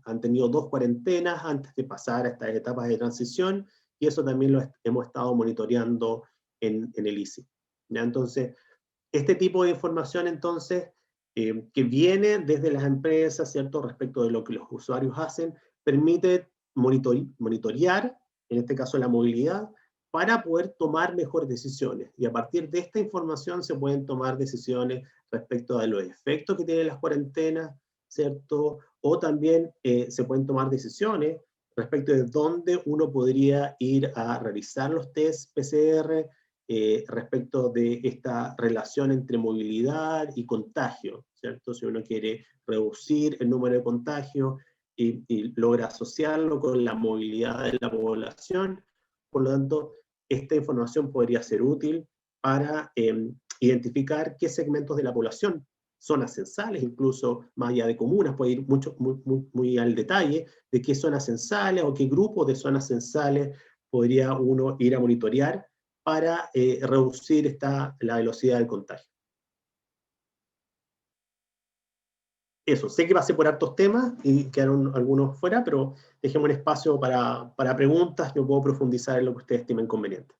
han tenido 2 cuarentenas antes de pasar a estas etapas de transición, y eso también lo hemos estado monitoreando en el ICI. ¿Ya? Entonces, este tipo de información, entonces, que viene desde las empresas, ¿cierto?, respecto de lo que los usuarios hacen, permite monitorear, en este caso la movilidad, para poder tomar mejores decisiones. Y a partir de esta información se pueden tomar decisiones respecto a los efectos que tienen las cuarentenas, ¿cierto? O también se pueden tomar decisiones respecto de dónde uno podría ir a realizar los test PCR, respecto de esta relación entre movilidad y contagio, ¿cierto? Si uno quiere reducir el número de contagios y logra asociarlo con la movilidad de la población, por lo tanto, esta información podría ser útil para identificar qué segmentos de la población, zonas censales, incluso más allá de comunas, puede ir muy al detalle de qué zonas censales o qué grupos de zonas censales podría uno ir a monitorear para reducir la velocidad del contagio. Eso, sé que pasé por hartos temas y quedaron algunos fuera, pero dejemos un espacio para preguntas, yo puedo profundizar en lo que ustedes estimen conveniente.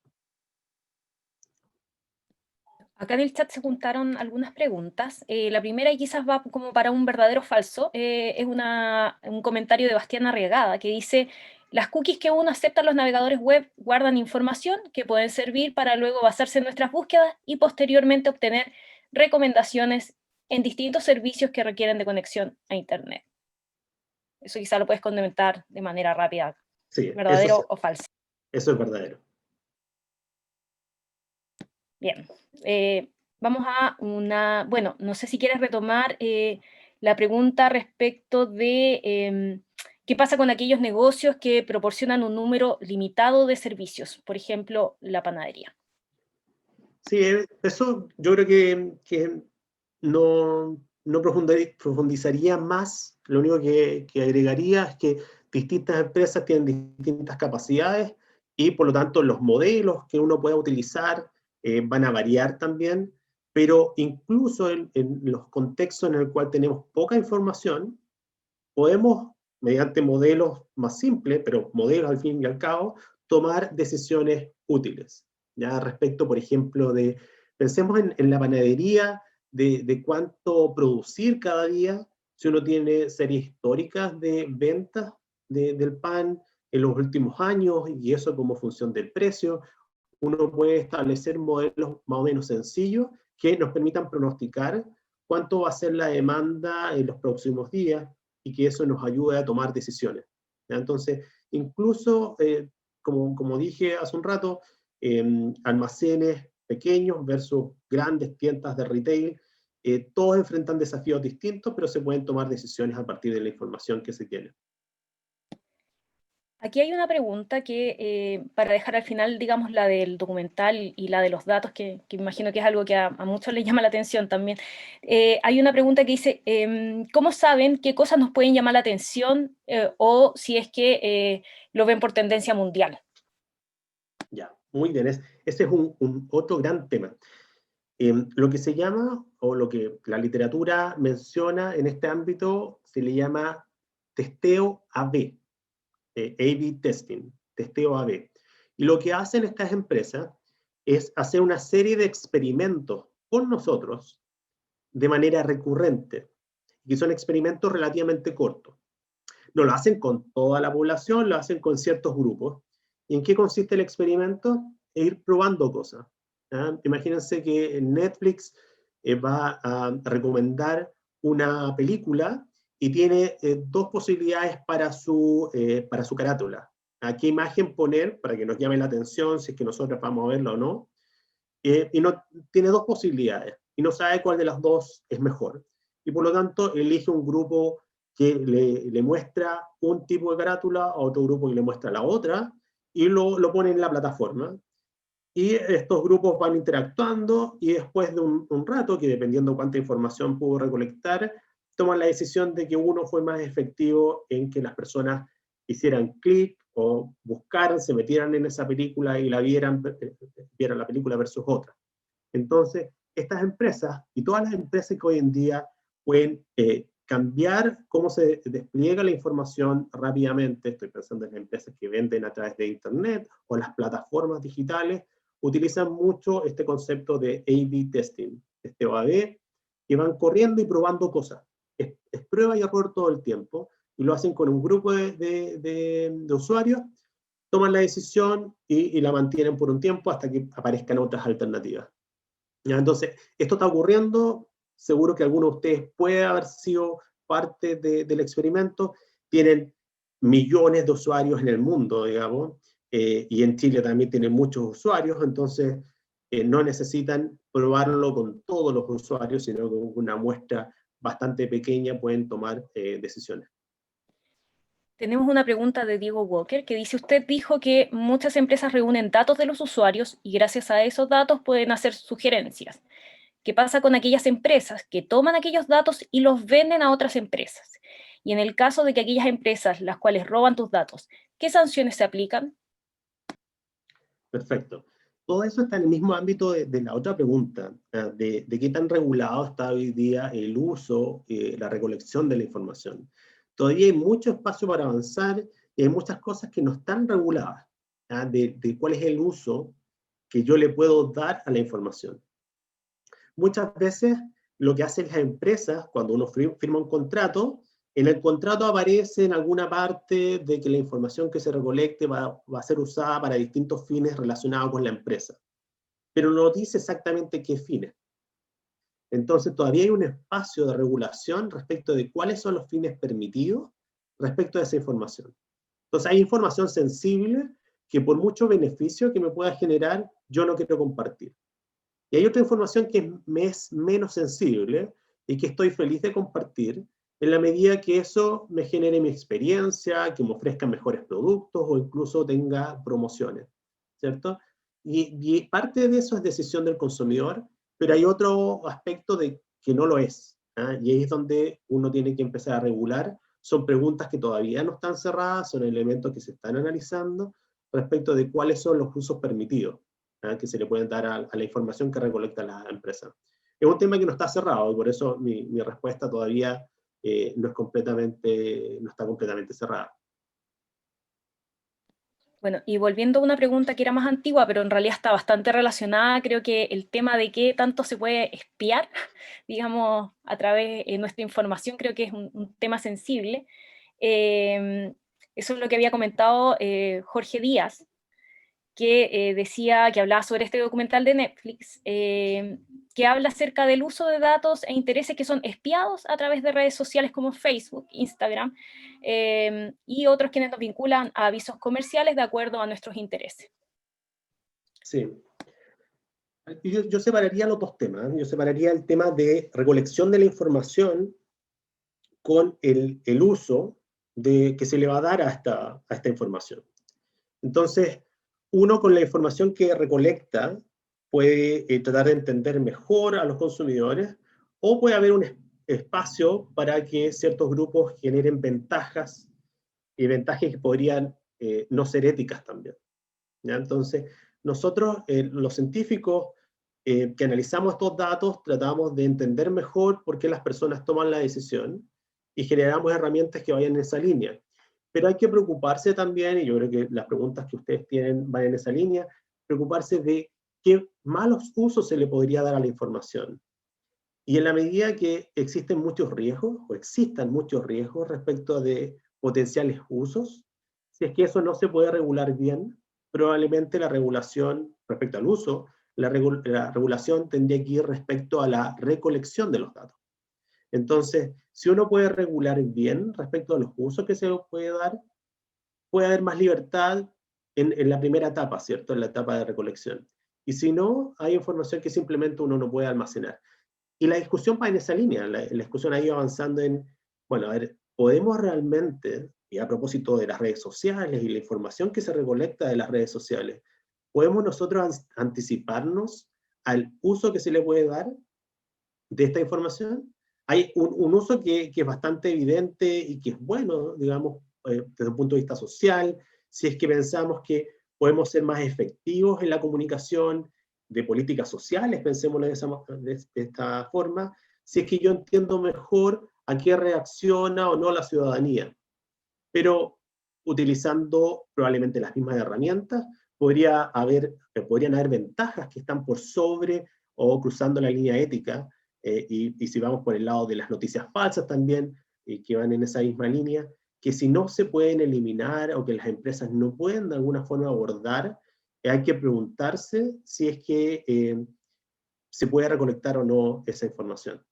Acá en el chat se juntaron algunas preguntas. La primera, y quizás va como para un verdadero o falso, es un comentario de Bastián Arriagada que dice: las cookies que uno acepta en los navegadores web guardan información que pueden servir para luego basarse en nuestras búsquedas y posteriormente obtener recomendaciones en distintos servicios que requieren de conexión a Internet. Eso quizás lo puedes comentar de manera rápida. Sí, ¿Verdadero o falso? Eso es verdadero. Bien. Vamos a bueno, no sé si quieres retomar la pregunta respecto de qué pasa con aquellos negocios que proporcionan un número limitado de servicios, por ejemplo, la panadería. Sí, eso yo creo que no profundizaría más. Lo único que agregaría es que distintas empresas tienen distintas capacidades y por lo tanto los modelos que uno pueda utilizar van a variar también, pero incluso en los contextos en el cual tenemos poca información, podemos, mediante modelos más simples, pero modelos al fin y al cabo, tomar decisiones útiles. ¿Ya? Respecto, por ejemplo, pensemos en la panadería, de cuánto producir cada día, si uno tiene series históricas de ventas del pan en los últimos años, y eso como función del precio, uno puede establecer modelos más o menos sencillos que nos permitan pronosticar cuánto va a ser la demanda en los próximos días y que eso nos ayude a tomar decisiones. ¿Ya? Entonces, incluso, como dije hace un rato, almacenes pequeños versus grandes tiendas de retail, todos enfrentan desafíos distintos, pero se pueden tomar decisiones a partir de la información que se tiene. Aquí hay una pregunta que, para dejar al final, digamos, la del documental y la de los datos, que imagino que es algo que a muchos les llama la atención también. Hay una pregunta que dice: ¿cómo saben qué cosas nos pueden llamar la atención o si es que lo ven por tendencia mundial? Ya, muy bien, ese es un otro gran tema. Lo que se llama, o lo que la literatura menciona en este ámbito, se le llama testeo A/B, A/B testing, testeo A/B. Y lo que hacen estas empresas es hacer una serie de experimentos con nosotros de manera recurrente, y son experimentos relativamente cortos. No lo hacen con toda la población, lo hacen con ciertos grupos. ¿Y en qué consiste el experimento? En ir probando cosas. ¿Ya? Imagínense que Netflix va a recomendar una película y tiene dos posibilidades para su carátula. ¿A qué imagen poner para que nos llame la atención, si es que nosotros vamos a verlo o no? Y tiene dos posibilidades y no sabe cuál de las dos es mejor. Y por lo tanto elige un grupo que le muestra un tipo de carátula, a otro grupo que le muestra la otra, y lo pone en la plataforma. Y estos grupos van interactuando y después de un rato, que dependiendo cuánta información pudo recolectar, toman la decisión de que uno fue más efectivo en que las personas hicieran clic o buscaran, se metieran en esa película y la vieran la película versus otra. Entonces, estas empresas y todas las empresas que hoy en día pueden cambiar cómo se despliega la información rápidamente, estoy pensando en las empresas que venden a través de Internet o las plataformas digitales, utilizan mucho este concepto de A/B testing, testeo A/B, que van corriendo y probando cosas. Es prueba y error todo el tiempo, y lo hacen con un grupo de usuarios, toman la decisión y la mantienen por un tiempo hasta que aparezcan otras alternativas. ¿Ya? Entonces, esto está ocurriendo, seguro que alguno de ustedes puede haber sido parte del experimento, tienen millones de usuarios en el mundo, digamos, y en Chile también tienen muchos usuarios, entonces no necesitan probarlo con todos los usuarios, sino que con una muestra bastante pequeña pueden tomar decisiones. Tenemos una pregunta de Diego Walker que dice: usted dijo que muchas empresas reúnen datos de los usuarios y gracias a esos datos pueden hacer sugerencias. ¿Qué pasa con aquellas empresas que toman aquellos datos y los venden a otras empresas? Y en el caso de que aquellas empresas, las cuales roban tus datos, ¿qué sanciones se aplican? Perfecto. Todo eso está en el mismo ámbito de la otra pregunta, de qué tan regulado está hoy día el uso, la recolección de la información. Todavía hay mucho espacio para avanzar y hay muchas cosas que no están reguladas, de cuál es el uso que yo le puedo dar a la información. Muchas veces lo que hacen las empresas, cuando uno firma un contrato, en el contrato aparece en alguna parte de que la información que se recolecte va a ser usada para distintos fines relacionados con la empresa, pero no dice exactamente qué fines. Entonces todavía hay un espacio de regulación respecto de cuáles son los fines permitidos respecto a esa información. Entonces hay información sensible que por mucho beneficio que me pueda generar, yo no quiero compartir. Y hay otra información que me es menos sensible y que estoy feliz de compartir en la medida que eso me genere mi experiencia, que me ofrezca mejores productos o incluso tenga promociones, ¿cierto? Y parte de eso es decisión del consumidor, pero hay otro aspecto de que no lo es, ¿eh? Y ahí es donde uno tiene que empezar a regular. Son preguntas que todavía no están cerradas, son elementos que se están analizando respecto de cuáles son los usos permitidos que se le pueden dar a la información que recolecta la empresa. Es un tema que no está cerrado y por eso mi respuesta todavía no está completamente cerrada. Bueno, y volviendo a una pregunta que era más antigua, pero en realidad está bastante relacionada, creo que el tema de qué tanto se puede espiar, digamos, a través de nuestra información, creo que es un tema sensible. Eso es lo que había comentado Jorge Díaz, que decía, que hablaba sobre este documental de Netflix, que habla acerca del uso de datos e intereses que son espiados a través de redes sociales como Facebook, Instagram, y otros quienes nos vinculan a avisos comerciales de acuerdo a nuestros intereses. Sí. Yo separaría los dos temas. Yo separaría el tema de recolección de la información con el uso que se le va a dar a esta información. Entonces, uno con la información que recolecta puede tratar de entender mejor a los consumidores o puede haber un espacio para que ciertos grupos generen ventajas y ventajas que podrían no ser éticas también. ¿Ya? Entonces, nosotros, los científicos que analizamos estos datos, tratamos de entender mejor por qué las personas toman la decisión y generamos herramientas que vayan en esa línea. Pero hay que preocuparse también, y yo creo que las preguntas que ustedes tienen van en esa línea, preocuparse de qué malos usos se le podría dar a la información. Y en la medida que existen muchos riesgos, o existan muchos riesgos respecto de potenciales usos, si es que eso no se puede regular bien, probablemente la regulación respecto al uso, la regulación tendría que ir respecto a la recolección de los datos. Entonces, si uno puede regular bien respecto a los usos que se puede dar, puede haber más libertad en la primera etapa, ¿cierto? En la etapa de recolección. Y si no, hay información que simplemente uno no puede almacenar. Y la discusión va en esa línea, la discusión ha ido avanzando en, bueno, a ver, ¿podemos realmente, y a propósito de las redes sociales y la información que se recolecta de las redes sociales, podemos nosotros anticiparnos al uso que se le puede dar de esta información? Hay un uso que es bastante evidente y que es bueno, digamos, desde un punto de vista social, si es que pensamos que podemos ser más efectivos en la comunicación de políticas sociales, pensémoslo de esta forma, si es que yo entiendo mejor a qué reacciona o no la ciudadanía. Pero utilizando probablemente las mismas herramientas, podrían haber ventajas que están por sobre o cruzando la línea ética, y si vamos por el lado de las noticias falsas también, que van en esa misma línea, que si no se pueden eliminar o que las empresas no pueden de alguna forma abordar, hay que preguntarse si es que se puede recolectar o no esa información.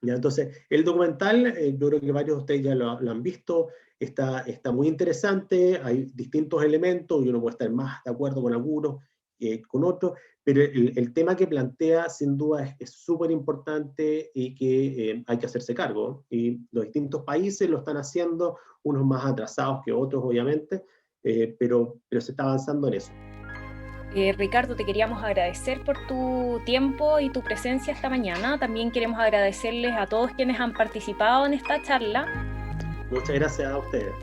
¿Ya? Entonces, el documental, yo creo que varios de ustedes ya lo han visto, está muy interesante, hay distintos elementos, y uno puede estar más de acuerdo con algunos, con otros, pero el tema que plantea sin duda es súper importante y que hay que hacerse cargo. Y los distintos países lo están haciendo, unos más atrasados que otros, obviamente, pero se está avanzando en eso. Ricardo, te queríamos agradecer por tu tiempo y tu presencia esta mañana. También queremos agradecerles a todos quienes han participado en esta charla. Muchas gracias a ustedes.